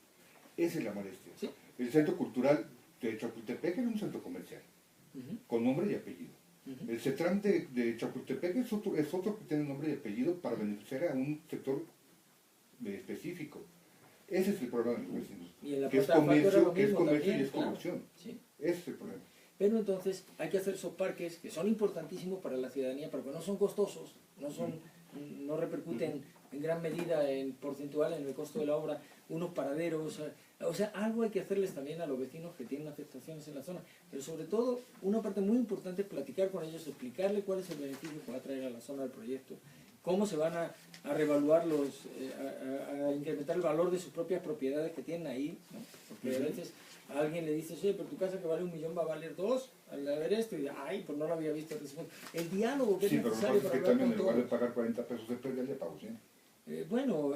Esa es la molestia. Sí. El centro cultural de Chapultepec era un centro comercial, con nombre y apellido. El CETRAN de Chapultepec es otro que tiene nombre y apellido para beneficiar a un sector específico. Ese es el problema de los vecinos. Y en la Que es planta de asfalto era lo comercio, mismo y también, es claro. corrupción. Sí. Ese es el problema. Pero entonces hay que hacer esos parques que son importantísimos para la ciudadanía, porque no son costosos, no repercuten en gran medida en porcentual en el costo de la obra, unos paraderos, o sea, algo hay que hacerles también a los vecinos que tienen afectaciones en la zona. Pero sobre todo, una parte muy importante es platicar con ellos, explicarle cuál es el beneficio que va a traer a la zona del proyecto, cómo se van a revaluar a incrementar el valor de sus propias propiedades que tienen ahí, ¿no? Porque a veces A alguien le dices, oye, pero tu casa que vale 1 millón va a valer 2 al ver esto, y ay, pues no lo había visto. El diálogo que Sí, es pero lo que necesario pasa es para que hablar también con en lugar de todos. pagar 40 pesos de pérdida, le pago 100. Bueno,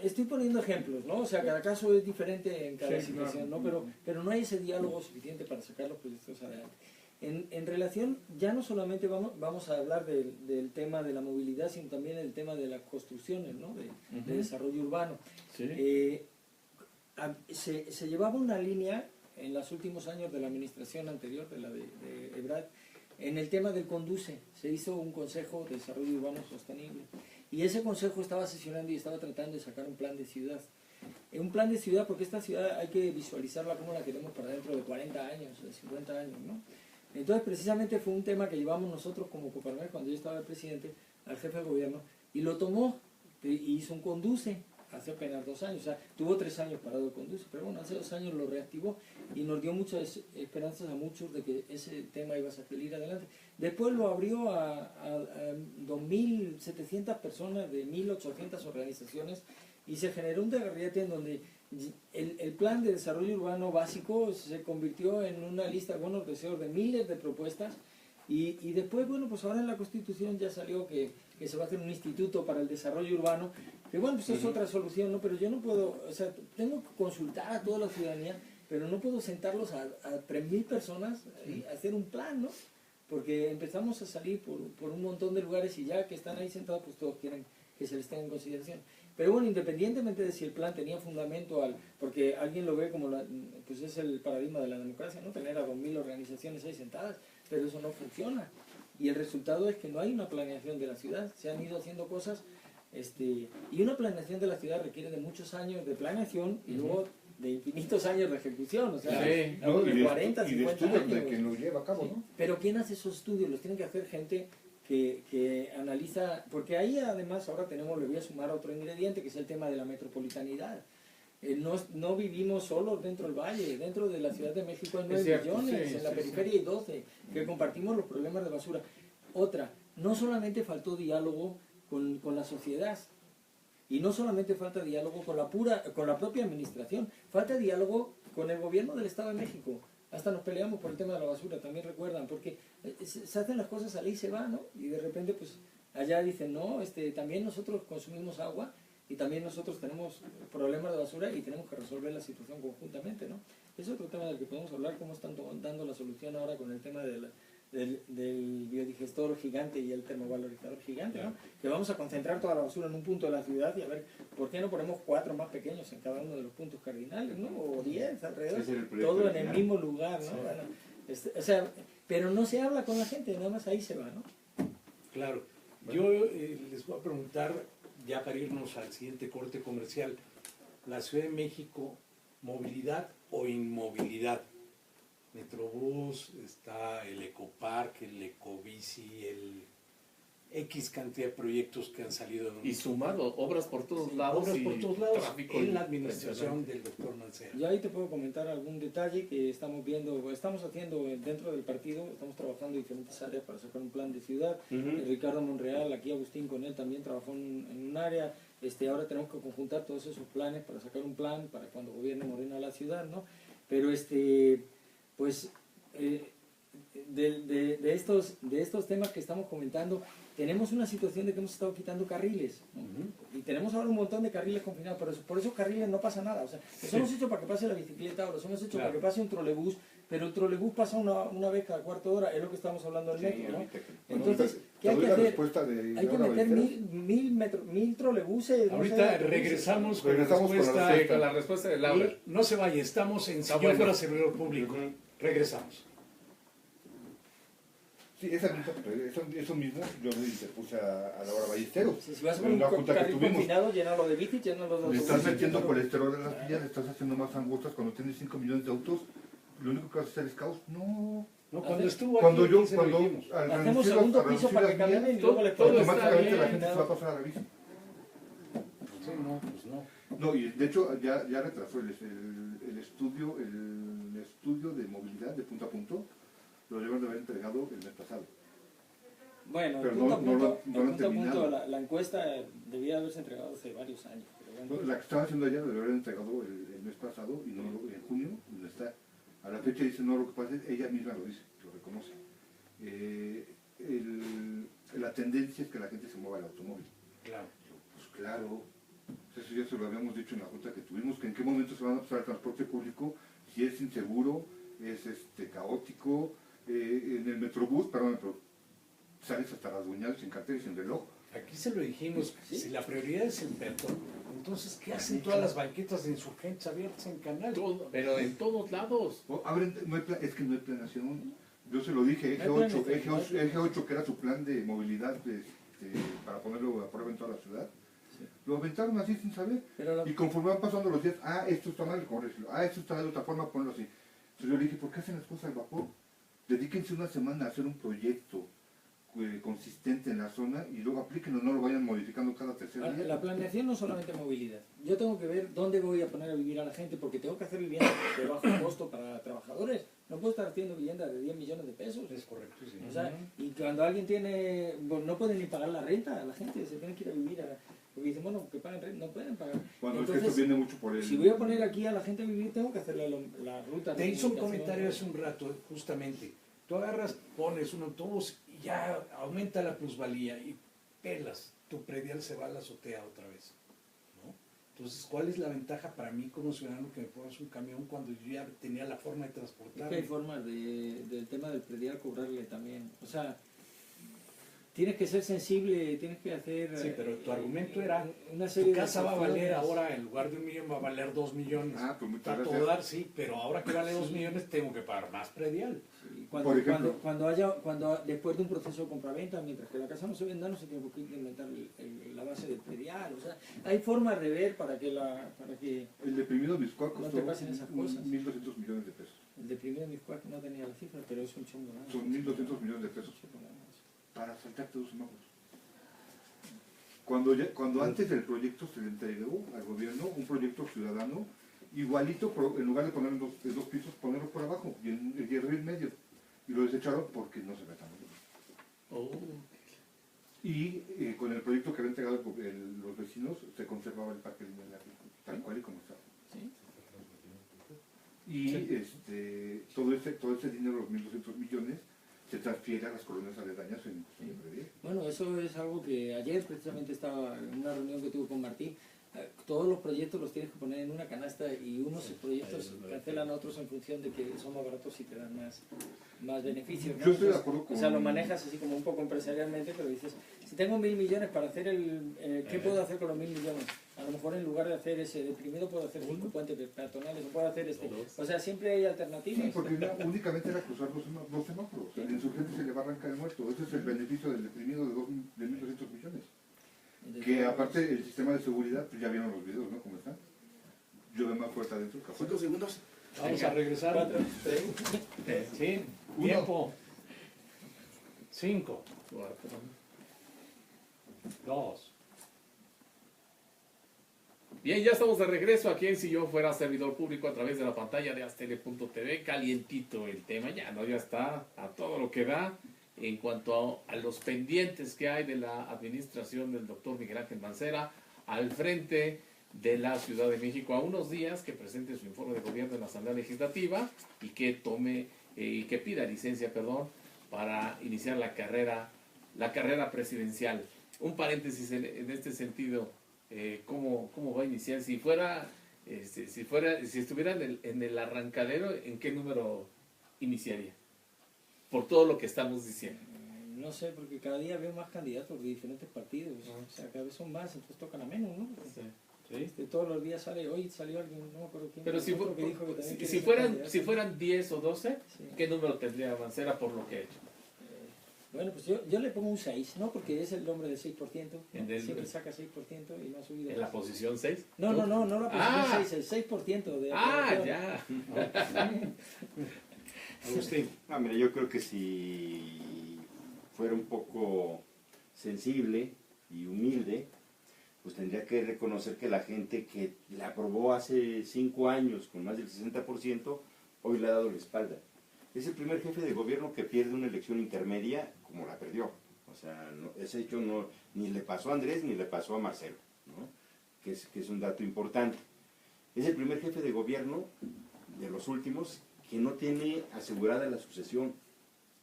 estoy poniendo ejemplos, ¿no? O sea, cada caso es diferente en cada Sí, situación, claro. ¿no? Pero no hay ese diálogo suficiente para sacar los proyectos adelante. En relación, ya no solamente vamos a hablar del tema de la movilidad, sino también el tema de las construcciones, ¿no? De desarrollo urbano. Se llevaba una línea en los últimos años de la administración anterior, de la de Ebrard, en el tema del Conduce. Se hizo un Consejo de Desarrollo Urbano Sostenible. Y ese consejo estaba sesionando y estaba tratando de sacar un plan de ciudad. Un plan de ciudad, porque esta ciudad hay que visualizarla como la queremos para dentro de 40 años, de 50 años, ¿no? Entonces, precisamente fue un tema que llevamos nosotros como Coparmex, cuando yo estaba el presidente, al jefe de gobierno, y lo tomó y hizo un Conduce hace apenas 2 años. O sea, tuvo 3 años parado el Conduce, pero bueno, hace 2 años lo reactivó y nos dio muchas esperanzas a muchos de que ese tema iba a salir adelante. Después lo abrió a 2.700 personas de 1.800 organizaciones y se generó un desgarriate en donde el plan de desarrollo urbano básico se convirtió en una lista de buenos deseos de miles de propuestas y después, bueno, pues ahora en la Constitución ya salió que se va a hacer un instituto para el desarrollo urbano, que bueno, pues es otra solución, ¿no? Pero yo no puedo, o sea, tengo que consultar a toda la ciudadanía, pero no puedo sentarlos a 3.000 personas y hacer un plan, ¿no? Porque empezamos a salir por un montón de lugares y ya que están ahí sentados, pues todos quieren que se les tenga en consideración. Pero bueno, independientemente de si el plan tenía fundamento, porque alguien lo ve como, pues es el paradigma de la democracia, ¿no? Tener a 2.000 organizaciones ahí sentadas, pero eso no funciona. Y el resultado es que no hay una planeación de la ciudad, se han ido haciendo cosas, y una planeación de la ciudad requiere de muchos años de planeación y luego de infinitos años de ejecución, o sea, No, de 40, y de 50 estudios años. de que lo lleva a cabo, Sí. ¿no? Pero ¿quién hace esos estudios? Los tiene que hacer gente que analiza, porque ahí además ahora le voy a sumar otro ingrediente que es el tema de la metropolitanidad. No vivimos solos dentro del valle, dentro de la Ciudad de México hay 9 millones, en la periferia hay 12, que compartimos los problemas de basura. Otra, no solamente faltó diálogo con la sociedad, y no solamente falta diálogo con la propia administración, falta diálogo con el gobierno del Estado de México. Hasta nos peleamos por el tema de la basura, también recuerdan, porque se hacen las cosas a ley y se va, ¿no? Y de repente, pues, allá dicen, no, también nosotros consumimos agua y también nosotros tenemos problemas de basura y tenemos que resolver la situación conjuntamente, ¿no? Es otro tema del que podemos hablar, cómo están dando la solución ahora con el tema del biodigestor gigante y el termovalorizador gigante, ¿no? Que vamos a concentrar toda la basura en un punto de la ciudad y a ver, ¿por qué no ponemos 4 más pequeños en cada uno de los puntos cardinales, ¿no? O 10 alrededor, todo en el mismo lugar, ¿no? Sí. Bueno, o sea, pero no se habla con la gente, nada más ahí se va, ¿no? Claro. Yo les voy a preguntar, ya para irnos al siguiente corte comercial, la Ciudad de México, ¿movilidad o inmovilidad? Metrobús, está el Ecopark, el Ecobici, el X cantidad de proyectos que han salido. Y sumado, obras por todos lados. Obras y por todos lados tráfico en la administración impresionante. del doctor Mancera. Yo ahí te puedo comentar algún detalle que estamos viendo, estamos haciendo dentro del partido, estamos trabajando en diferentes áreas para sacar un plan de ciudad. Ricardo Monreal, aquí Agustín con él también trabajó en un área. Ahora tenemos que conjuntar todos esos planes para sacar un plan para cuando gobierne Morena la ciudad, ¿no? Pero pues de estos temas que estamos comentando, tenemos una situación de que hemos estado quitando carriles, ¿no? Y tenemos ahora un montón de carriles confinados, pero por esos carriles no pasa nada. O sea, los hemos hecho para que pase la bicicleta, o los hemos hecho para que pase un trolebús, pero el trolebús pasa una vez cada cuarto de hora, es lo que estamos hablando del metro, ¿no? Entonces, ¿qué hay que hacer? Hay que meter 1.000 trolebuses. Ahorita regresamos con la respuesta de Laura. No se vaya, estamos en Si yo fuera servidor público. Regresamos. Sí, eso mismo yo le interpuse a Laura Ballesteros. Si vas con en un una junta que carril tuvimos. confinado, llenarlo de bicis, llenarlo de Le estás autobuses. metiendo colesterol en las vías, le estás haciendo más angostas cuando tienes 5 millones de autos. Lo único que vas a hacer es caos. No. No, cuando estuvo Cuando aquí, yo, se lo dijimos. al Hacemos reducir segundo las piso para que vías, caminen y luego le todo está automáticamente bien, la gente se va a pasar a la bici. Sí, no, pues no. No, y de hecho ya retrasó el estudio de movilidad de punto a punto. Lo deben de haber entregado el mes pasado. Bueno, Pero el punto a no lo punto, han terminado. la encuesta debía haberse entregado hace varios años. Pero bueno. La que estaba haciendo allá lo debe haber entregado el mes pasado y no en junio no está. A la fecha dice, no, lo que pasa es, ella misma lo dice, lo reconoce. La tendencia es que la gente se mueva al automóvil. Claro. Pues claro, eso ya se lo habíamos dicho en la junta que tuvimos, que en qué momento se van a usar el transporte público, si es inseguro, es caótico, en el Metrobús, perdón, pero sales hasta las Buñuelas sin cartera y sin reloj. Aquí se lo dijimos, si la prioridad es el peatón, entonces, ¿qué hacen todas las banquetas de insurgentes abiertas en canal? Pero en todos lados. Es que no hay planeación. Yo se lo dije, eje 8, que era su plan de movilidad para ponerlo a prueba en toda la ciudad. Lo aventaron así sin saber. Y conforme van pasando los días, esto está mal, corregirlo. Esto está de otra forma, ponlo así. Entonces yo le dije, ¿por qué hacen las cosas al vapor? Dedíquense una semana a hacer un proyecto consistente en la zona y luego aplíquenlo, no lo vayan modificando cada tercer día. La planeación no es solamente movilidad. Yo tengo que ver dónde voy a poner a vivir a la gente, porque tengo que hacer vivienda de bajo costo para trabajadores. No puedo estar haciendo vivienda de 10 millones de pesos. Es correcto, sí. O sea, y cuando alguien tiene, bueno, no pueden ni pagar la renta, la gente se tiene que ir a vivir porque dicen, bueno, que paguen renta, no pueden pagar. Bueno, entonces, es que esto viene mucho por el... Si voy a poner aquí a la gente a vivir, tengo que hacerle la ruta. Te hizo un comentario hace un rato, justamente. Tú agarras, pones un autobús y ya aumenta la plusvalía y pelas, tu predial se va a la azotea otra vez, ¿no? Entonces, ¿cuál es la ventaja para mí como ciudadano que me pongas un camión cuando yo ya tenía la forma de transportar? Es que hay formas del tema del predial cobrarle también. O sea, tienes que ser sensible, tienes que hacer... Sí, pero tu argumento era, una serie tu casa de va a valer ahora, en lugar de 1 millón, va a valer 2 millones. Pues muchas Para gracias. todo dar, sí, pero ahora que vale 2 millones tengo que pagar más predial. Cuando, Por ejemplo. cuando después de un proceso de compraventa, mientras que la casa no se venda, no se tiene que inventar la base del predial. O sea, hay formas de ver para que El deprimido Miscuac no costó te pasen esas cosas. 1.200 millones de pesos. El deprimido de Miscuac no tenía la cifra, pero es un chungo. ¿No? Son 1.200 millones de pesos para saltarte 2 semáforos. Cuando antes del proyecto se le entregó al gobierno un proyecto ciudadano, igualito, en lugar de ponerlo en dos pisos, ponerlo por abajo y el hierro en medio. Y lo desecharon porque no se ve tan bien. Y con el proyecto que había entregado los vecinos, se conservaba el parque lineal tal cual y como estaba. ¿Sí? Y todo ese dinero, los 1.200 millones, se transfiere a las colonias aledañas en predial. Bueno, eso es algo que ayer precisamente estaba en una reunión que tuve con Martín. Todos los proyectos los tienes que poner en una canasta y unos proyectos cancelan a otros en función de que son más baratos y te dan más beneficios, ¿no? Yo estoy de acuerdo con... O sea, lo manejas así como un poco empresarialmente, pero dices, si tengo 1.000 millones para hacer ¿qué puedo hacer con los 1.000 millones? A lo mejor en lugar de hacer ese deprimido puedo hacer 5 puentes peatonales o puedo hacer O sea, siempre hay alternativas. Sí, porque únicamente era cruzar dos semáforos. El insurgente se le va a arrancar el muerto. Ese es el beneficio del deprimido de 1.200 millones. Que aparte el sistema de seguridad, pues ya vieron los videos, ¿no? ¿Cómo están? Llueve más fuerte adentro que afuera. 5 segundos. Vamos a regresar. 4, 3, Sí, tiempo. 5, 2. Bien, ya estamos de regreso aquí en Si Yo Fuera Servidor Público a través de la pantalla de Aztele.tv. Calientito el tema, ya está a todo lo que da en cuanto a los pendientes que hay de la administración del doctor Miguel Ángel Mancera al frente de la Ciudad de México, a unos días que presente su informe de gobierno en la Asamblea Legislativa y que que pida licencia, para iniciar la carrera presidencial. Un paréntesis en este sentido. ¿Cómo va a iniciar? Si estuviera en el arrancadero, ¿en qué número iniciaría? Por todo lo que estamos diciendo. No sé, porque cada día veo más candidatos de diferentes partidos. O sea, cada vez son más, entonces tocan a menos, ¿no? Sí. Todos los días hoy salió alguien, no me acuerdo quién. Pero si fueran 10 o 12, Sí. ¿qué número tendría Mancera por lo que ha hecho? Bueno, pues yo le pongo un 6, ¿no? Porque es el nombre del 6%. ¿no? En el- Siempre saca 6% y no ha subido. ¿En la posición 6? No la posición Ah. 6, el 6% de Ah, aprobación. ya. Agustín. Mira, yo creo que si fuera un poco sensible y humilde, pues tendría que reconocer que la gente que la aprobó hace 5 años con más del 60%, hoy le ha dado la espalda. Es el primer jefe de gobierno que pierde una elección intermedia como la perdió. O sea, ese hecho ni le pasó a Andrés ni le pasó a Marcelo, ¿no? que es un dato importante. Es el primer jefe de gobierno de los últimos que no tiene asegurada la sucesión.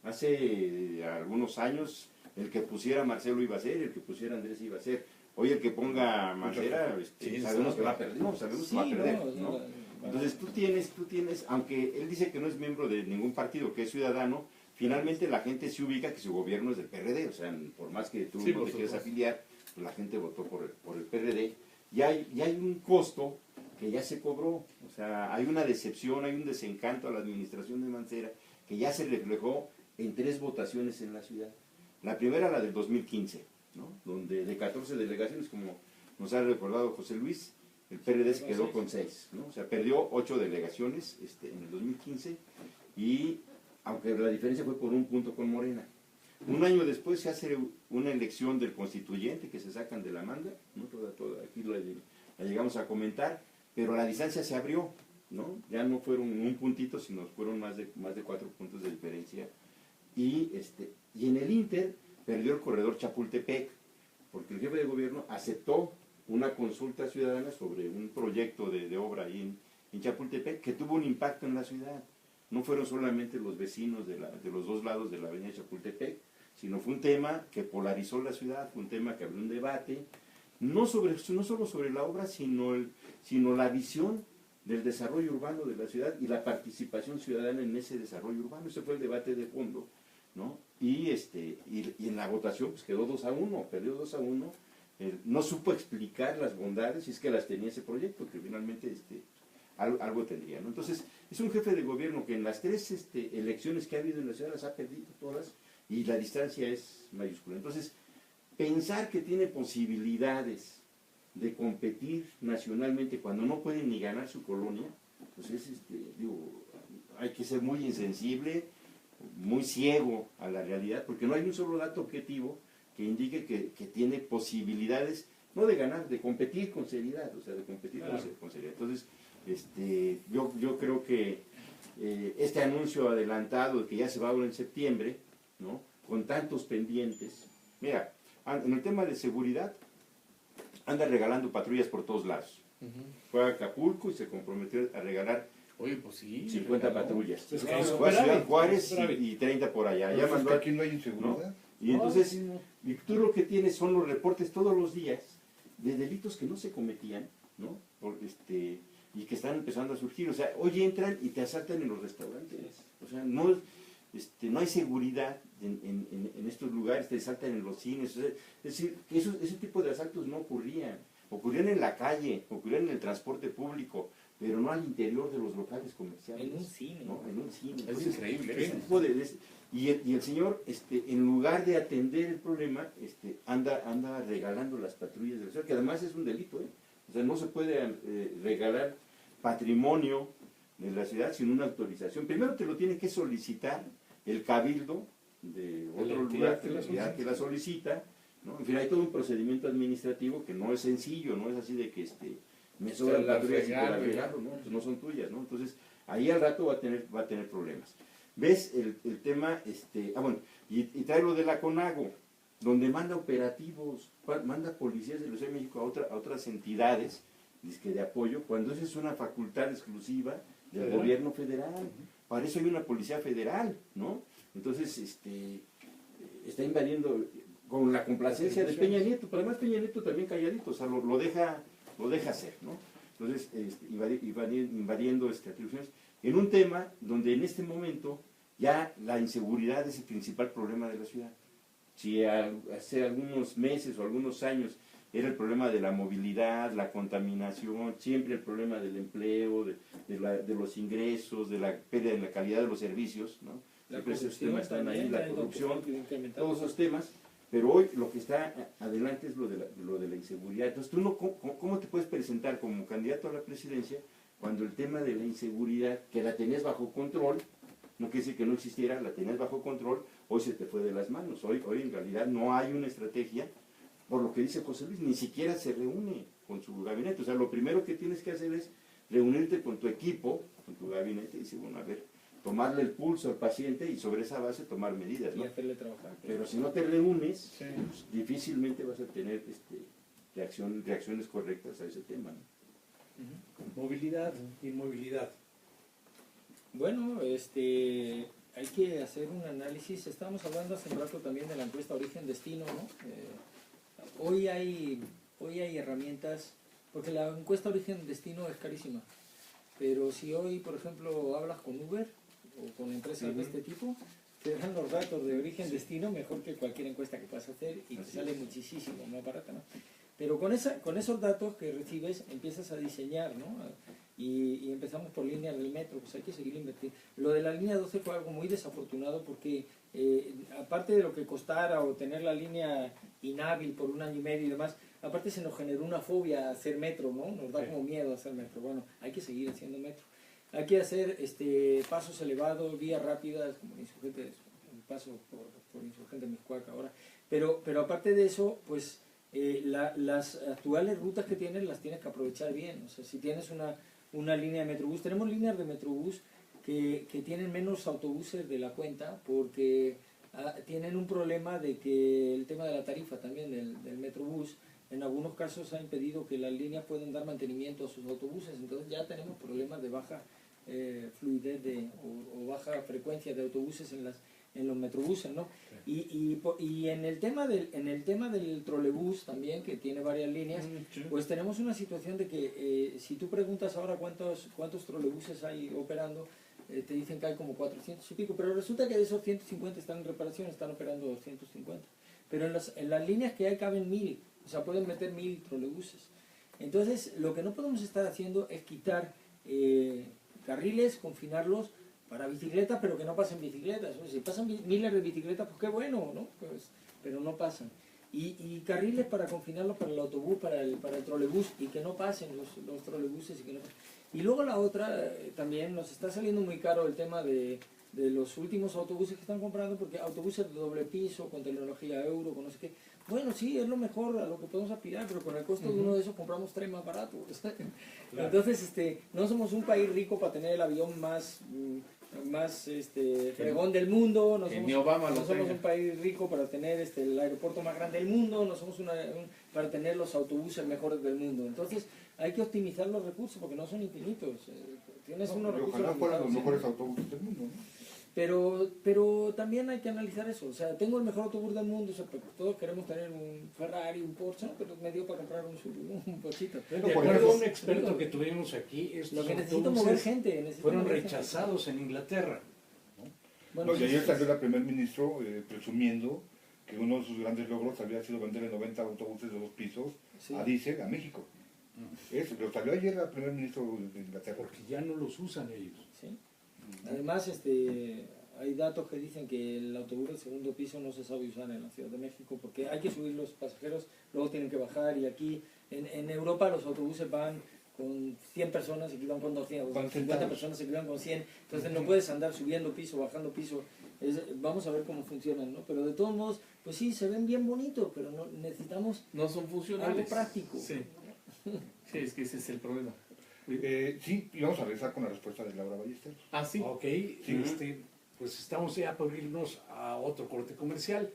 Hace algunos años el que pusiera Marcelo iba a ser, el que pusiera Andrés iba a ser. Hoy el que ponga Mancera, sabemos que va a perder, sabemos que va a perder, ¿no? Entonces tú tienes, aunque él dice que no es miembro de ningún partido, que es ciudadano, finalmente la gente se ubica que su gobierno es del PRD, o sea, por más que tú no te quieras afiliar, pues la gente votó por el PRD. Y hay un costo que ya se cobró, o sea, hay una decepción, hay un desencanto a la administración de Mancera, que ya se reflejó en 3 votaciones en la ciudad. La primera, la del 2015, ¿no? Donde de 14 delegaciones, como nos ha recordado José Luis, el PRD se quedó con 6, ¿no? O sea, perdió 8 delegaciones en el 2015, y aunque la diferencia fue por un punto con Morena. Un año después se hace una elección del constituyente que se sacan de la manga, ¿no? Aquí la llegamos a comentar, pero la distancia se abrió, ¿no? Ya no fueron un puntito, sino fueron más de 4 puntos de diferencia. Y en el Inter perdió el corredor Chapultepec, porque el jefe de gobierno aceptó una consulta ciudadana sobre un proyecto de obra ahí en Chapultepec que tuvo un impacto en la ciudad. No fueron solamente los vecinos de los 2 lados de la avenida Chapultepec, sino fue un tema que polarizó la ciudad, fue un tema que abrió un debate, no solo sobre la obra, sino la visión del desarrollo urbano de la ciudad y la participación ciudadana en ese desarrollo urbano. Ese fue el debate de fondo, ¿no? Y en la votación pues quedó 2-1, perdió 2-1. No supo explicar las bondades, si es que las tenía ese proyecto, que finalmente algo tendría, ¿no? Entonces, es un jefe de gobierno que en las 3 elecciones que ha habido en la ciudad las ha perdido todas, y la distancia es mayúscula. Entonces, pensar que tiene posibilidades de competir nacionalmente cuando no puede ni ganar su colonia, pues hay que ser muy insensible, muy ciego a la realidad, porque no hay un solo dato objetivo que indique que tiene posibilidades, no de ganar, de competir con seriedad, o sea, de competir con seriedad. Entonces, yo creo que este anuncio adelantado de que ya se va ahora en septiembre, ¿no? Con tantos pendientes. Mira, en el tema de seguridad, anda regalando patrullas por todos lados. Fue a Acapulco y se comprometió a regalar 50 patrullas. Pues fue a Ciudad Juárez y 30 por allá. Ya mandó aquí no hay inseguridad. ¿no? Y entonces, y tú lo que tienes son los reportes todos los días de delitos que no se cometían, ¿no? Y que están empezando a surgir. O sea, hoy entran y te asaltan en los restaurantes. O sea, no hay seguridad en estos lugares, te asaltan en los cines. O sea, es decir, que ese tipo de asaltos no ocurrían. Ocurrían en la calle, ocurrían en el transporte público, pero no al interior de los locales comerciales. En un cine. ¿no? En un cine. Es Entonces, increíble. ese tipo y el señor, en lugar de atender el problema, anda regalando las patrullas de la ciudad, que además es un delito, ¿eh? O sea, no se puede regalar patrimonio de la ciudad sin una autorización. Primero te lo tiene que solicitar el cabildo de otro lugar que la solicita, ¿no? En fin, hay todo un procedimiento administrativo que no es sencillo, no es así de que me sobran patrullas y te la regalo, ¿no? Pues no son tuyas, ¿no? Entonces, ahí al rato va a tener problemas. ¿Ves el tema? Bueno, y trae lo de la CONAGO, donde manda operativos, manda policías de la Ciudad de México a otras entidades de apoyo, cuando esa es una facultad exclusiva del gobierno federal. Para eso hay una policía federal, ¿no? Entonces, está invadiendo con la complacencia de Peña Nieto, pero además Peña Nieto también calladito, o sea, lo deja hacer, ¿no? Entonces, invadiendo atribuciones, en un tema donde en este momento ya la inseguridad es el principal problema de la ciudad. Si hace algunos meses o algunos años era el problema de la movilidad, la contaminación, siempre el problema del empleo, de los ingresos, de la pérdida de la calidad de los servicios, ¿no? Siempre esos temas están ahí, la corrupción, todos esos temas, pero hoy lo que está adelante es lo de la inseguridad. Entonces, tú ¿cómo te puedes presentar como candidato a la presidencia cuando el tema de la inseguridad, que la tenías bajo control, no quiere decir que no existiera, la tenías bajo control, hoy se te fue de las manos? Hoy en realidad no hay una estrategia, por lo que dice José Luis, ni siquiera se reúne con su gabinete. O sea, lo primero que tienes que hacer es reunirte con tu equipo, con tu gabinete, y decir, bueno, a ver, tomarle el pulso al paciente y sobre esa base tomar medidas, ¿no? Y hacerle trabajar. Pero si no te reúnes, pues, difícilmente vas a tener reacciones correctas a ese tema, ¿no? Movilidad, inmovilidad. Bueno, hay que hacer un análisis. Estábamos hablando hace un rato también de la encuesta origen-destino, ¿no? Hoy hay herramientas, porque la encuesta origen-destino es carísima, pero si hoy, por ejemplo, hablas con Uber o con empresas de este tipo, te dan los datos de origen-destino mejor que cualquier encuesta que puedas hacer y te sale muchísimo más barata, ¿no? Pero con esos datos que recibes empiezas a diseñar, ¿no? Y empezamos por líneas del metro, pues hay que seguir invirtiendo. Lo de la línea 12 fue algo muy desafortunado porque aparte de lo que costara o tener la línea inhábil por 1 año y medio y demás, aparte se nos generó una fobia a hacer metro, ¿no? Nos da como miedo hacer metro. Bueno, hay que seguir haciendo metro. Hay que hacer pasos elevados, vías rápidas, como Insurgentes, un paso por Insurgente Mixcoac ahora. Pero aparte de eso, pues las actuales rutas que tienes las tienes que aprovechar bien. O sea, si tienes una línea de Metrobús, tenemos líneas de Metrobús que tienen menos autobuses de la cuenta porque tienen un problema de que el tema de la tarifa también del Metrobús en algunos casos ha impedido que las líneas puedan dar mantenimiento a sus autobuses, entonces ya tenemos problemas de baja fluidez o baja frecuencia de autobuses en los metrobuses, ¿no? Y en el tema del trolebús también, que tiene varias líneas, pues tenemos una situación de que si tú preguntas ahora cuántos trolebuses hay operando, te dicen que hay como 400 y pico, pero resulta que de esos 150 están en reparación, están operando 250. Pero en las líneas que hay caben 1000, o sea, pueden meter 1000 trolebuses. Entonces, lo que no podemos estar haciendo es quitar carriles, confinarlos para bicicletas, pero que no pasen bicicletas. O sea, si pasan miles de bicicletas, pues qué bueno, ¿no? Pues, pero no pasan. Y carriles para confinarlos para el autobús, para el trolebús, y que no pasen los trolebuses. Y luego la otra, también nos está saliendo muy caro el tema de los últimos autobuses que están comprando, porque autobuses de doble piso, con tecnología euro, con no sé qué. Bueno, sí, es lo mejor a lo que podemos aspirar, pero con el costo de uno de esos compramos 3 más baratos. Claro. Entonces, no somos un país rico para tener el avión más fregón del mundo, no somos un país rico para tener el aeropuerto más grande del mundo, no somos para tener los autobuses mejores del mundo. Entonces, hay que optimizar los recursos porque no son infinitos. Tienes unos recursos ojalá fueran los mejores autobuses del mundo, ¿no? Pero también hay que analizar eso. O sea, tengo el mejor autobús del mundo, o sea, todos queremos tener un Ferrari, un Porsche, pero me dio para comprar un Porsche. De acuerdo a un experto que tuvimos aquí, lo que necesito mover gente. Fueron rechazados en Inglaterra. Bueno, y ayer salió el primer ministro presumiendo que uno de sus grandes logros había sido venderle 90 autobuses de 2 pisos a diésel a México. Eso, lo salió ayer el primer ministro de Inglaterra. Porque ya no los usan ellos. ¿Sí? Además, hay datos que dicen que el autobús del segundo piso no se sabe usar en la Ciudad de México porque hay que subir los pasajeros, luego tienen que bajar, y aquí en Europa los autobuses van con 100 personas y que van con 200, con 50 personas y que van con 100, entonces no puedes andar subiendo piso, bajando piso. Vamos a ver cómo funcionan, ¿no? Pero de todos modos, pues sí, se ven bien bonitos, pero necesitamos no son funcionales. Algo práctico. Sí. Sí, es que ese es el problema. Sí, y vamos a regresar con la respuesta de Laura Ballesteros. Ah, sí. Ok, pues estamos ya por irnos a otro corte comercial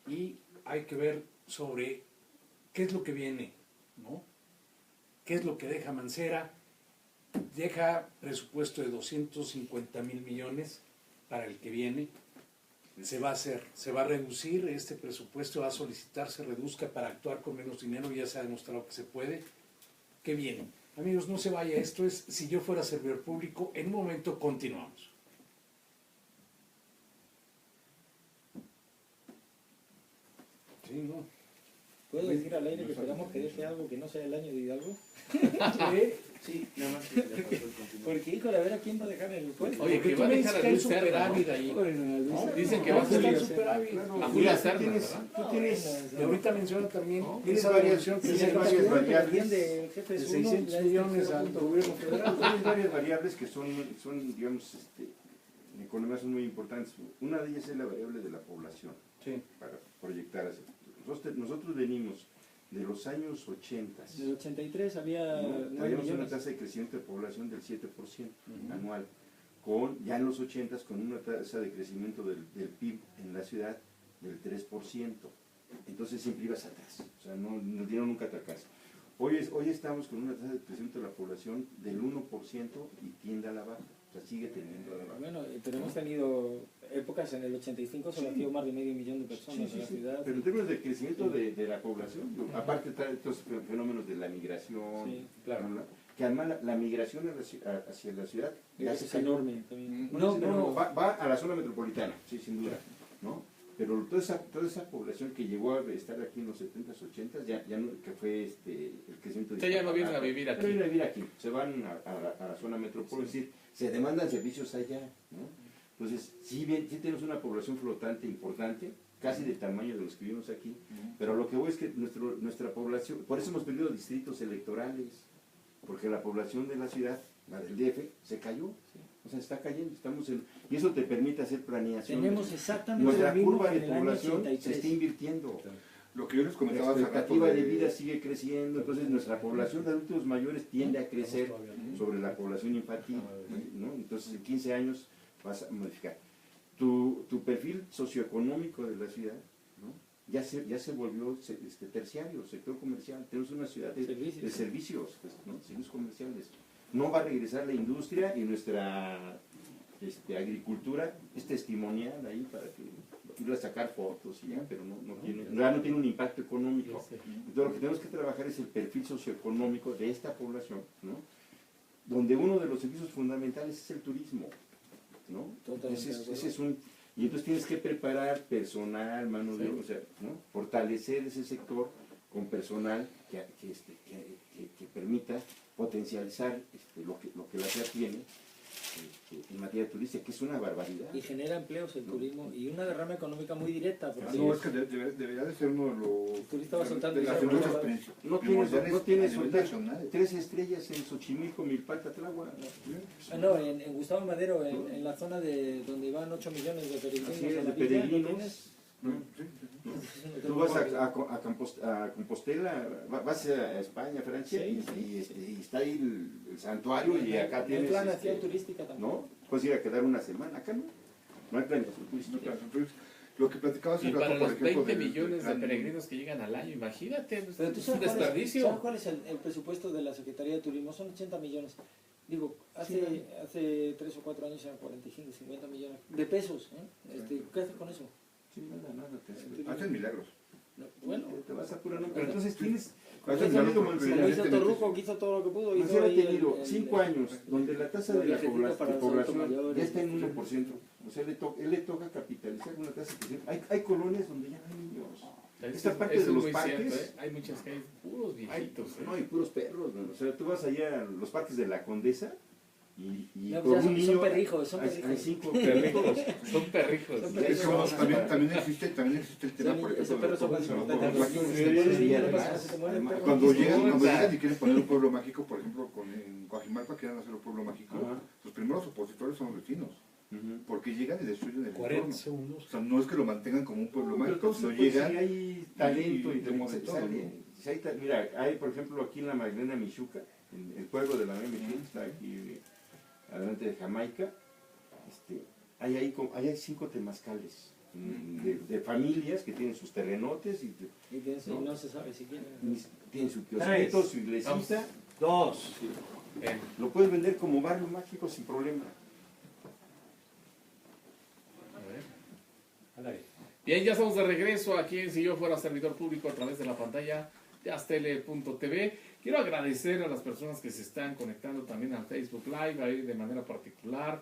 y hay que ver sobre qué es lo que viene, ¿no? ¿Qué es lo que deja Mancera? Deja presupuesto de 250,000 millones para el que viene. Se va a reducir este presupuesto, va a solicitar, se reduzca para actuar con menos dinero, ya se ha demostrado que se puede. ¿Qué viene? Amigos, no se vaya, esto es Si yo fuera servidor público. En un momento continuamos. Sí, ¿no? ¿Puedo decir al aire que esperamos que deje algo que no sea el año de Hidalgo? Sí, nada más. Porque, híjole, a ver a quién va a dejar el puesto. Oye, que va a dejar a Luis Cerda, ¿no? Dicen que va a salir a Julia Cerda, ¿verdad? Tú tienes, y ahorita menciona también tienes varias variables de 600 millones al gobierno federal. Tienes varias variables que son digamos, en economía son muy importantes. Una de ellas es la variable de la población, para proyectar así. Nosotros venimos de los años 80. En el 83 había 9 Teníamos millones. una tasa de crecimiento de población del 7% anual. Ya en los 80 con una tasa de crecimiento del PIB en la ciudad del 3%. Entonces siempre ibas atrás. O sea, no dieron nunca atrás. Hoy estamos con una tasa de crecimiento de la población del 1% y tiende a la baja. O sea, sigue teniendo además. Bueno, pero hemos tenido épocas en el 85, se batió más de medio millón de personas en la ciudad. Pero en términos de crecimiento de la población, aparte de estos fenómenos de la migración, Sí, claro. ¿no? Que además la migración hacia la ciudad ya se Es cayó. enorme también. No, va a la zona metropolitana, sí, sin duda, ¿no? Pero toda esa población que llegó a estar aquí en los 70s, 80s, ya no, que fue el crecimiento. Ya no vienen a vivir aquí. No vienen a vivir aquí, se van a la zona metropolitana, es decir, se demandan servicios allá, ¿no? Entonces, sí tenemos una población flotante importante, casi del tamaño de los que vivimos aquí, pero lo que voy es que nuestra población, por eso hemos perdido distritos electorales, porque la población de la ciudad, la del DF, se cayó. O sea, está cayendo, y eso te permite hacer planeación. Tenemos exactamente Nuestra lo mismo curva que de en el año población 83. se está invirtiendo. Lo que yo les La comentaba hace rato expectativa de vida sigue creciendo, entonces nuestra población de adultos mayores tiende a crecer sobre la población infantil, ¿no? Entonces en 15 años vas a modificar. Tu perfil socioeconómico de la ciudad, ¿no? ya se volvió terciario, sector comercial. Tenemos una ciudad de servicios, pues, ¿no? Servicios comerciales. No va a regresar la industria y nuestra agricultura es testimonial ahí para que ir a sacar fotos y ya, pero no tiene un impacto económico. Entonces lo que tenemos que trabajar es el perfil socioeconómico de esta población, ¿no? Donde uno de los servicios fundamentales es el turismo, ¿no? Ese es y entonces tienes que preparar personal, mano de obra, o sea, ¿no? Fortalecer ese sector con personal que permita potencializar lo que la ciudad tiene en materia turística, que es una barbaridad. Y genera empleos el turismo y una derrama económica muy directa. Porque No, es que debería de ser uno de los... El turista va a soltar de las dinero. industrias No primordiales tiene a nivel nacional. 3 estrellas en Xochimilco, Milpalta, Tláhuac. No, en Gustavo Madero, en la zona de donde van 8 millones de peregrinos. Así es, a la de villa, peregrinos. ¿no tienes? Tú vas a Compostela, vas a España, Francia, Sí, y está ahí el santuario y acá En tienes... planación turística también. ¿no? Puedes ir a quedar una semana, acá no hay planeación turística. Lo que platicaba hace Y para rato, por los ejemplo... 20 del millones de plan- peregrinos que llegan al año, imagínate, Pero tú es un sabes desperdicio. ¿sabes cuál es el presupuesto de la Secretaría de Turismo? Son 80 millones. Digo, hace 3 o 4 años eran 45, 50 millones de pesos. ¿Qué haces con eso? Sí, nada, Hacen milagros. No, bueno, te vas a apurar, ¿no? Pero entonces tienes... Hacen Como milagros porque como hizo evidentemente- Torruco, que hizo todo lo que pudo. Hizo Marcelo ha ahí tenido el- 5 años donde la tasa de la viajecito para los población automayores. ya está en 1%. O sea, él le toca capitalizar una tasa que hay colonias donde ya no hay niños. Esta parte Eso de es los muy parques, cierto, ¿eh? Hay muchas calles, puros viejitos. ¿eh? no, hay puros perros, ¿no? O sea, tú vas allá a los parques de la Condesa y No, por ya un niño son perrijos, hay 5 Perrijos, perritos. son perrijos. Son Es perrijos. como también existe el tema, por Ese ejemplo, perro de son los más pueblos importantes. mágicos. Sí, Sí, además, se te muere el además, perro. Cuando Puta. llegan y quieren poner un pueblo mágico, por ejemplo, en Coajimalpa quieren hacer un pueblo mágico, Ajá. los primeros opositores son los vecinos, Ujú. porque llegan y destruyen el 40 entorno. segundos. O sea, no es que lo mantengan como un pueblo Pero mágico, entonces, sino pues, llegan si hay talento y y demueven todo, sale. Si hay mira, hay por ejemplo aquí en la Magdalena Michuca, en el pueblo de la Magdalena Michuca, está aquí adelante de Jamaica, hay 5 temazcales de familias que tienen sus terrenotes y No se sabe si quieren. tienen su kiosquito, su iglesita. 2. Lo puedes vender como barrio mágico sin problema. Bien, ya estamos de regreso aquí en Si Yo Fuera Servidor Público a través de la pantalla de Astele.tv. Quiero agradecer a las personas que se están conectando también al Facebook Live, ahí de manera particular,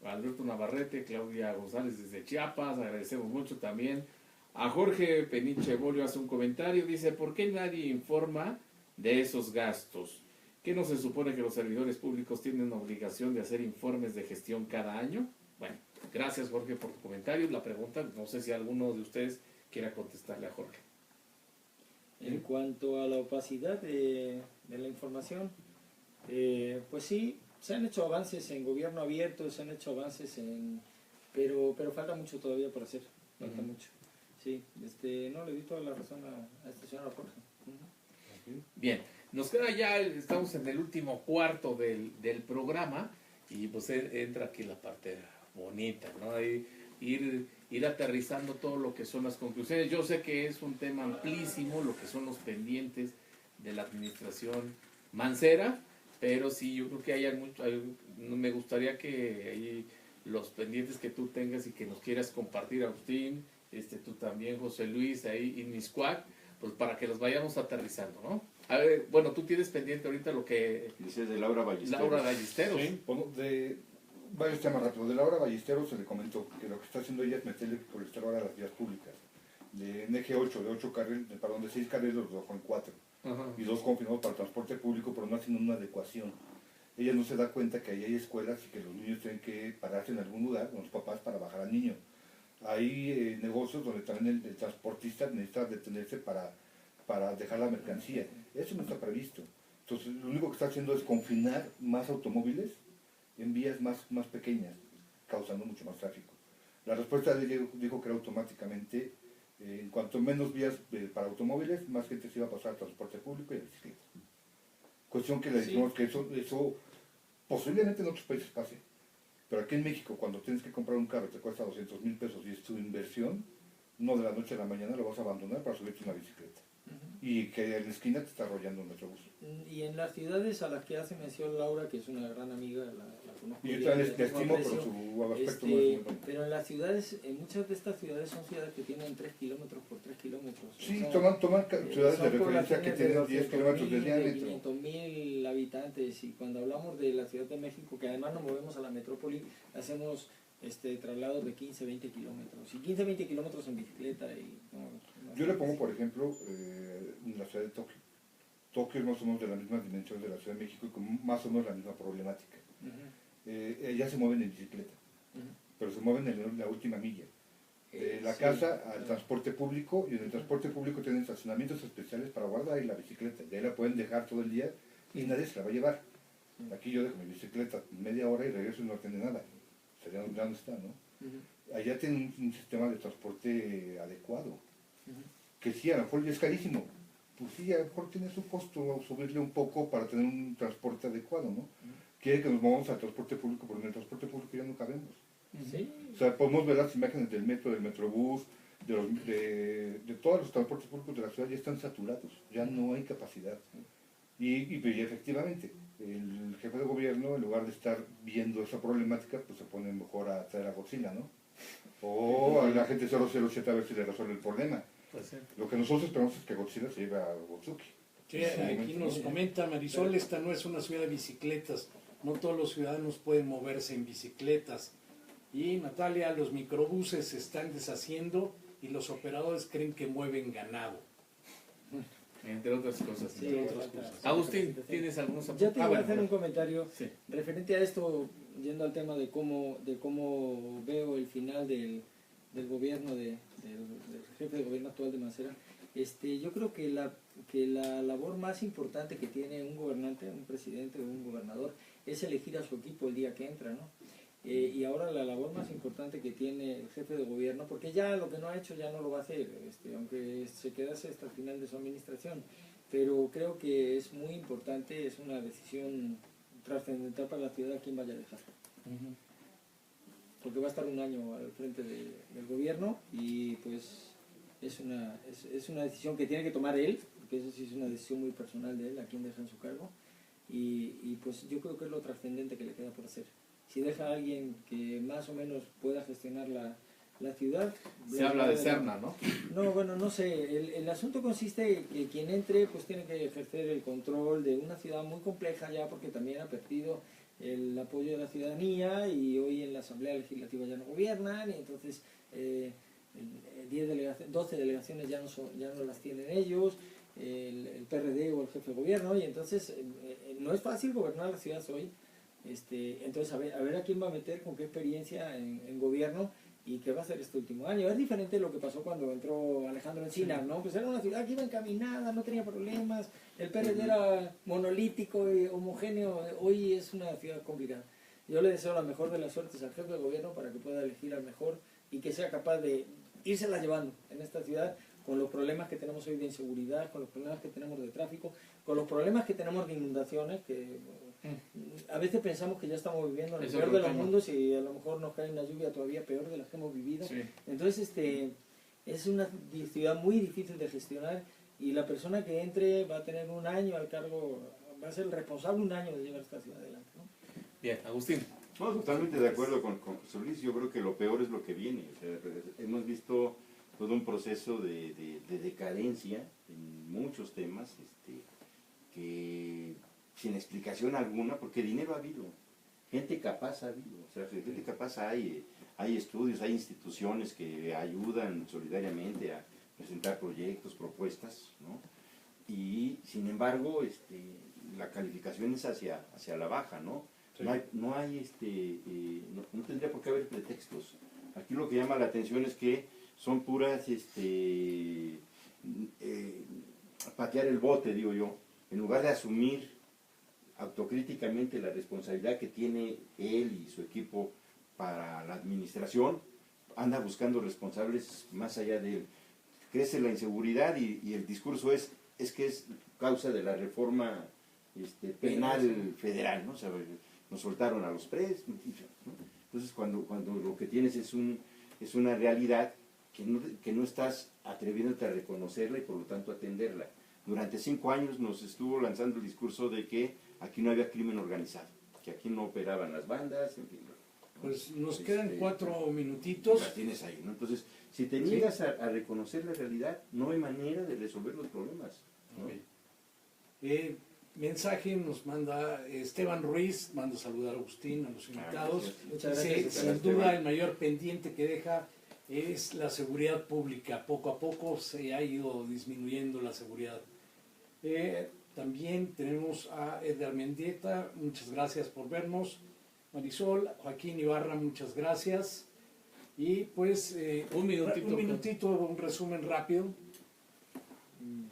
a Alberto Navarrete, Claudia González desde Chiapas, agradecemos mucho también. A Jorge Peniche Bolio hace un comentario, dice, ¿por qué nadie informa de esos gastos? ¿Qué no se supone que los servidores públicos tienen obligación de hacer informes de gestión cada año? Bueno, gracias Jorge por tu comentario. La pregunta, no sé si alguno de ustedes quiera contestarle a Jorge. En cuanto a la opacidad de la información, pues sí, se han hecho avances en gobierno abierto, se han hecho avances pero falta mucho todavía por hacer, falta mucho. Sí, no le di toda la razón a este señor Jorge. Bien, nos queda ya, estamos en el último cuarto del programa y pues entra aquí la parte bonita, ¿no? Ahí, ir aterrizando todo lo que son las conclusiones. Yo sé que es un tema amplísimo, lo que son los pendientes de la administración Mancera, pero sí, yo creo que me gustaría que ahí los pendientes que tú tengas y que nos quieras compartir, Agustín, tú también, José Luis, ahí en Miscuac, pues para que los vayamos aterrizando, ¿no? A ver, bueno, tú tienes pendiente ahorita lo que... Dices de Laura Ballesteros. Laura Ballesteros. Sí. Bueno, de varios temas rápidos. De Laura Ballesteros se le comentó que lo que está haciendo ella es meterle colesterol a las vías públicas. En eje 8, de 8 carriles, perdón, de 6 carriles los dejó en 4. Ajá. Y 2 confirmados para el transporte público, pero no haciendo una adecuación. Ella no se da cuenta que ahí hay escuelas y que los niños tienen que pararse en algún lugar con los papás para bajar al niño. Hay negocios donde también el transportista necesita detenerse para dejar la mercancía. Eso no está previsto. Entonces, lo único que está haciendo es confinar más automóviles en vías más pequeñas, causando mucho más tráfico. La respuesta de ella dijo que era automáticamente, en cuanto menos vías para automóviles, más gente se iba a pasar al transporte público y a bicicleta. Cuestión que le dijimos que eso posiblemente en otros países pase. Pero aquí en México, cuando tienes que comprar un carro te cuesta 200,000 pesos y es tu inversión, no de la noche a la mañana lo vas a abandonar para subirte una bicicleta. Y que en la esquina te está arrollando un metrobús. Y en las ciudades a las que hace mención Laura, que es una gran amiga, la conozco Y yo bien, también la te tengo estimo, pero aprecio, su aspecto no es muy bueno. pero en las ciudades, en muchas de estas ciudades son ciudades que tienen 3 kilómetros por 3 kilómetros. Sí, Son- toman ciudades de son referencia que poblaciones tienen de 10 kilómetros de 200,000, diámetro. 500,000 habitantes, y cuando hablamos de la Ciudad de México, que además nos movemos a la metrópoli, hacemos traslados de 15, 20 kilómetros. Y 15, 20 kilómetros en bicicleta. Yo le pongo, por ejemplo, la ciudad de Tokio. Tokio es más o menos de la misma dimensión de la Ciudad de México y con más o menos la misma problemática. Ellas se mueven en bicicleta, pero se mueven en la última milla. De la Sí, casa al transporte público, y en el transporte público tienen estacionamientos especiales para guardar ahí la bicicleta. Y ahí la pueden dejar todo el día y nadie se la va a llevar. Aquí yo dejo mi bicicleta media hora y regreso y no tiene nada. Ya no está, ¿no? Allá tienen un sistema de transporte adecuado. Que sí, a lo mejor ya es carísimo. Pues sí, a lo mejor tiene su costo subirle un poco para tener un transporte adecuado, ¿no? Quiere que nos movamos al transporte público, pero en el transporte público ya no cabemos. Sí. O sea, podemos ver las imágenes del metro, del metrobús, de todos los transportes públicos de la ciudad ya están saturados, ya no hay capacidad. Y efectivamente, el jefe de gobierno, en lugar de estar viendo esa problemática, pues se pone mejor a traer a Godzilla, ¿no? O a la gente 007 a ver si le resuelve el problema. Lo que nosotros esperamos es que Godzilla se lleve a Gotsuki. Sí, aquí nos comenta Marisol, esta no es una ciudad de bicicletas, no todos los ciudadanos pueden moverse en bicicletas. Y Natalia, los microbuses se están deshaciendo y los operadores creen que mueven ganado. Entre otras cosas. Sí, entre otras cosas. Agustín, ¿tienes algunos Yo te iba a bueno, hacer un comentario Sí. referente a esto, yendo al tema de cómo veo el final del gobierno, del jefe de gobierno actual de Mancera. Yo creo que la labor más importante que tiene un gobernante, un presidente o un gobernador, es elegir a su equipo el día que entra, ¿no? Y ahora la labor más importante que tiene el jefe de gobierno, porque ya lo que no ha hecho ya no lo va a hacer, aunque se quedase hasta el final de su administración, pero creo que es muy importante, es una decisión trascendental para la ciudad a quién vaya a dejar. Porque va a estar un año al frente del gobierno y pues es una decisión que tiene que tomar él, porque eso sí es una decisión muy personal de él, a quién deja en su cargo, y pues yo creo que es lo trascendente que le queda por hacer. Si deja a alguien que más o menos pueda gestionar la ciudad... Se habla de Serna, ¿no? No, bueno, no sé. El asunto consiste en que quien entre pues tiene que ejercer el control de una ciudad muy compleja ya, porque también ha perdido el apoyo de la ciudadanía y hoy en la Asamblea Legislativa ya no gobiernan, y entonces 12 delegaciones ya no las tienen ellos, el PRD o el jefe de gobierno, y entonces no es fácil gobernar la ciudad hoy. Entonces a ver a quién va a meter, con qué experiencia en gobierno y qué va a hacer este último año. Es diferente lo que pasó cuando entró Alejandro Encinas, ¿no? Pues era una ciudad que iba encaminada, no tenía problemas, el PRD era monolítico y homogéneo. Hoy es una ciudad complicada. Yo le deseo la mejor de las suertes al jefe de gobierno para que pueda elegir al mejor y que sea capaz de írsela llevando en esta ciudad, con los problemas que tenemos hoy de inseguridad, con los problemas que tenemos de tráfico, con los problemas que tenemos de inundaciones, que a veces pensamos que ya estamos viviendo en el peor de los mundos y a lo mejor nos cae una lluvia todavía peor de las que hemos vivido. Sí. Entonces es una ciudad muy difícil de gestionar y la persona que entre va a tener un año al cargo va a ser el responsable un año de llevar esta ciudad adelante, ¿no? Bien, Agustín. No, totalmente de acuerdo con José Luis. Yo creo que lo peor es lo que viene. O sea, hemos visto todo un proceso de decadencia en muchos temas, que sin explicación alguna, porque dinero ha habido, gente capaz ha habido, o sea, gente capaz hay estudios, hay instituciones que ayudan solidariamente a presentar proyectos, propuestas, ¿no? Y sin embargo, la calificación es hacia la baja, ¿no? Sí. No tendría por qué haber pretextos. Aquí lo que llama la atención es que son puras, patear el bote, digo yo, en lugar de asumir autocríticamente la responsabilidad que tiene él y su equipo para la administración, anda buscando responsables más allá de él. Crece la inseguridad y el discurso es que es causa de la reforma penal federal, ¿no? O sea, nos soltaron a los presos, ¿no? Entonces cuando lo que tienes es una realidad que no estás atreviéndote a reconocerla y por lo tanto atenderla. Durante 5 años nos estuvo lanzando el discurso de que aquí no había crimen organizado, que aquí no operaban las bandas, en fin. Pues nos quedan 4 minutitos. La tienes ahí, ¿no? Entonces, si te niegas a reconocer la realidad, no hay manera de resolver los problemas, ¿no? Ok. Mensaje nos manda Esteban Ruiz, manda saludar a Agustín, a los invitados. Gracias. Muchas Dice, gracias. sin duda el mayor pendiente que deja es la seguridad pública. Poco a poco se ha ido disminuyendo la seguridad. También tenemos a Edgar Mendieta, muchas gracias por vernos. Marisol, Joaquín Ibarra, muchas gracias. Y pues Un minutito. un resumen rápido.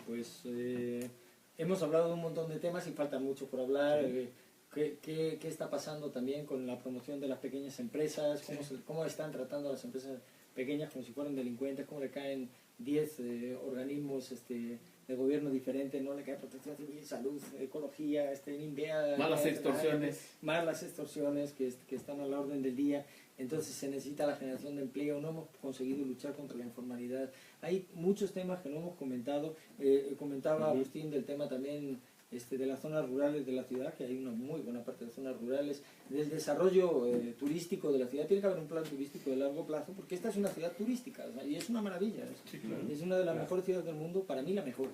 Pues hemos hablado de un montón de temas y falta mucho por hablar. ¿Qué está pasando también con la promoción de las pequeñas empresas? ¿Cómo están tratando a las empresas pequeñas como si fueran delincuentes? ¿Cómo le caen 10 organismos de gobierno diferentes? No le cae protección civil, salud, ecología, INVEA, Malas extorsiones. malas extorsiones que están a la orden del día. Entonces se necesita la generación de empleo, no hemos conseguido luchar contra la informalidad. Hay muchos temas que no hemos comentado. Comentaba Agustín del tema también de las zonas rurales de la ciudad, que hay una muy buena parte de zonas rurales, del desarrollo turístico de la ciudad. Tiene que haber un plan turístico de largo plazo, porque esta es una ciudad turística, o sea, y es una maravilla. Es una de las mejores ciudades del mundo, para mí la mejor.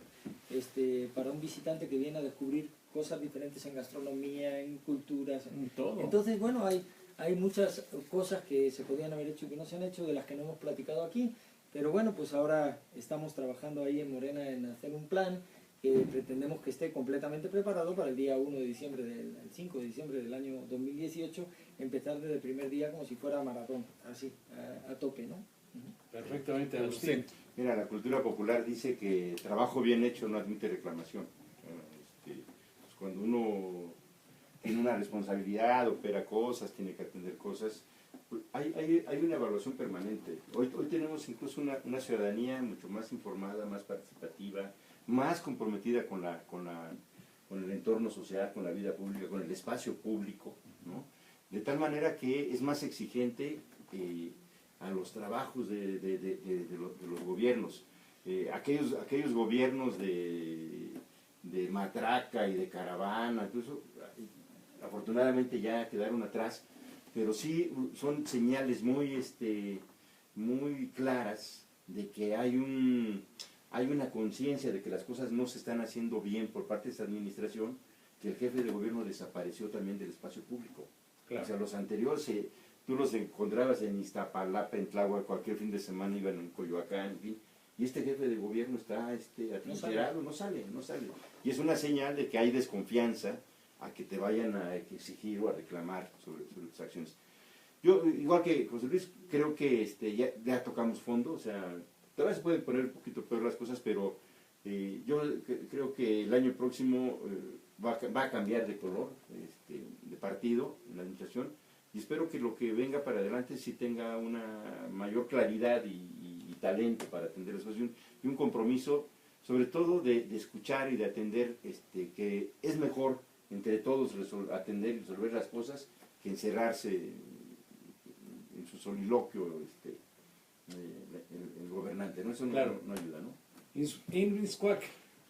Para un visitante que viene a descubrir cosas diferentes en gastronomía, en culturas, en todo. Entonces, bueno, hay muchas cosas que se podían haber hecho y que no se han hecho, de las que no hemos platicado aquí, pero bueno, pues ahora estamos trabajando ahí en Morena en hacer un plan que pretendemos que esté completamente preparado para el día 1 de diciembre, el 5 de diciembre del año 2018, empezar desde el primer día como si fuera maratón, así, a tope, ¿no? Perfectamente, Agustín. Mira, la cultura popular dice que trabajo bien hecho no admite reclamación. Pues cuando uno tiene una responsabilidad, opera cosas, tiene que atender cosas, pues hay una evaluación permanente. Hoy tenemos incluso una ciudadanía mucho más informada, más participativa, más comprometida con el entorno social, con la vida pública, con el espacio público, ¿no? De tal manera que es más exigente a los trabajos de los gobiernos. Aquellos gobiernos de matraca y de caravana, incluso, afortunadamente ya quedaron atrás, pero sí son señales muy claras de que hay una conciencia de que las cosas no se están haciendo bien por parte de esta administración, que el jefe de gobierno desapareció también del espacio público. Claro. O sea, los anteriores, tú los encontrabas en Iztapalapa, en Tláhuac, cualquier fin de semana iban en Coyoacán, en fin, y este jefe de gobierno está atrincherado, no sale. Y es una señal de que hay desconfianza a que te vayan a exigir o a reclamar sobre tus acciones. Yo, igual que José Luis, creo que ya tocamos fondo, o sea, todavía se pueden poner un poquito peor las cosas, pero yo creo que el año próximo va a cambiar de color, de partido en la administración, y espero que lo que venga para adelante sí tenga una mayor claridad y talento para atender las cosas, y un compromiso, sobre todo de escuchar y de atender, que es mejor entre todos atender y resolver las cosas que encerrarse en su soliloquio el gobernante, ¿no? Eso Claro. no ayuda, ¿no? Ingrid Squack,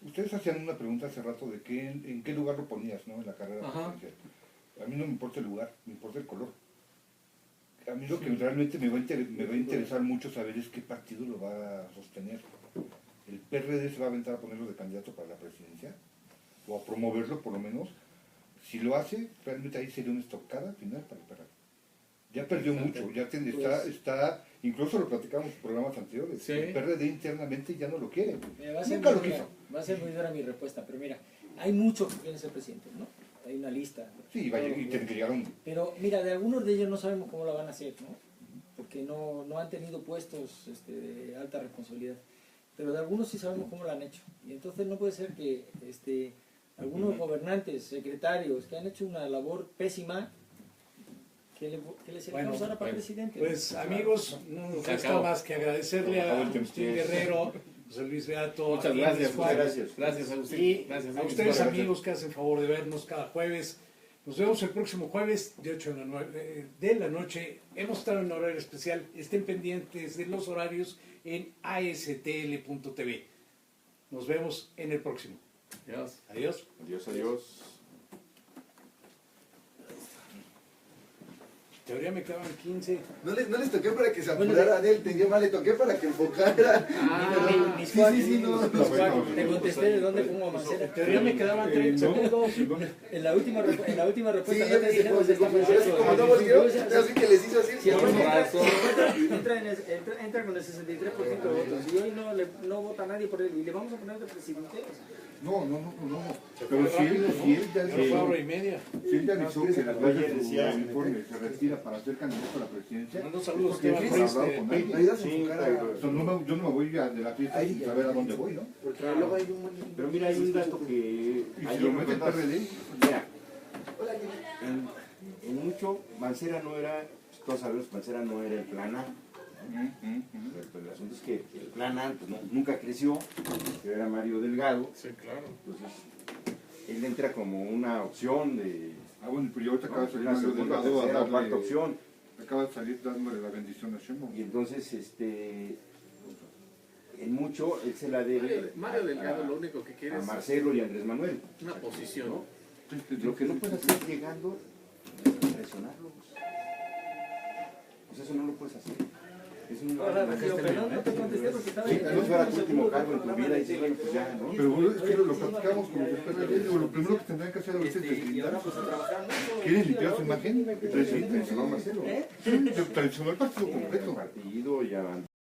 Ustedes hacían una pregunta hace rato de en qué lugar lo ponías, ¿no? En la carrera Ajá. presidencial. A mí no me importa el lugar, me importa el color. A mí lo que realmente me va a interesar mucho saber es qué partido lo va a sostener. ¿El PRD se va a aventar a ponerlo de candidato para la presidencia? ¿O a promoverlo por lo menos? Si lo hace, realmente ahí sería una estocada final para el PRD. Ya perdió mucho, ya está, incluso lo platicamos en programas anteriores, Sí. el PRD internamente ya no lo quiere. Mira, va a ser Nunca muy lo dura, quiso. va a ser muy dura mi respuesta, pero mira, hay muchos que quieren ser presidentes, ¿no? Hay una lista. Sí, vaya, y tienen que llegar a un... Pero mira, de algunos de ellos no sabemos cómo lo van a hacer, ¿no? Porque no han tenido puestos de alta responsabilidad. Pero de algunos sí sabemos cómo lo han hecho. Y entonces no puede ser que algunos gobernantes, secretarios, que han hecho una labor pésima, que les elegamos ahora para presidente. Pues amigos, no nos resta más que agradecerle a Agustín Guerrero, José Luis Beato, Muchas a gracias, Inés Juárez, Gracias. Gracias, Agustín. y Gracias, a ustedes amigos que hacen favor de vernos cada jueves. Nos vemos el próximo jueves de 8 de la noche. Hemos estado en horario especial. Estén pendientes de los horarios en astl.tv. Nos vemos en el próximo. Adiós. Adiós. Adiós, adiós. En teoría me quedaban 15. No les toqué para que se apuraran él, tenía mal, le toqué para que enfocara. Sí, no. Te contesté de dónde pongo a Mancera. En teoría me quedaban 30 segundos. En la última respuesta, Sí, no yo te me dije dónde está Mancera. así como no volvió, así que les hizo así. Si el entra con el 63% de votos y hoy no vota nadie por él y le vamos a poner de presidente. No. Pero si él ya Ya fue hora y media. Si él ya avisó que después de su decía- uniforme se retira para ser candidato a la presidencia, Mando saludos, porque Esteban él no ha hablado Triste. con nadie. Ayudas a Sí, enfocar a... pero- O sea, yo no me voy de la fiesta sin saber a dónde voy, ¿no? Porque luego hay un... Pero mira, hay un dato que... Y si ayer lo me mete el contaste. PRD, Mira, en mucho, Mancera no era, todos sabemos, Mancera no era el plan A. Pero el asunto es que el plan A pues, nunca creció, que era Mario Delgado. Sí, claro. Entonces, él entra como una opción de... bueno, pero ahorita acaba de salir una Mario segunda, Delgado a tercera o cuarta darle... opción. Acaba de salir dándole la bendición a Sheinbaum. Y entonces, en mucho, él se la debe Mario Delgado lo único que quiere a es Marcelo y a Andrés Manuel. una posición. ¿No? Lo que no puedes hacer llegando es presionarlos. Pues eso no lo puedes hacer. Es un... Perdón, no te contesté porque estaba Sí, no fuera tu último cargo en tu vida y dices, bueno, pues ya, ¿no? Pero bueno, es que lo platicamos con el PRD, digo, lo primero que tendrán que hacer ahorita es y ahora deslindar. pues a trabajar mucho. ¿Quieren limpiar su imagen? Traicionó a Marcelo. Traicionó el partido completo. Partido y a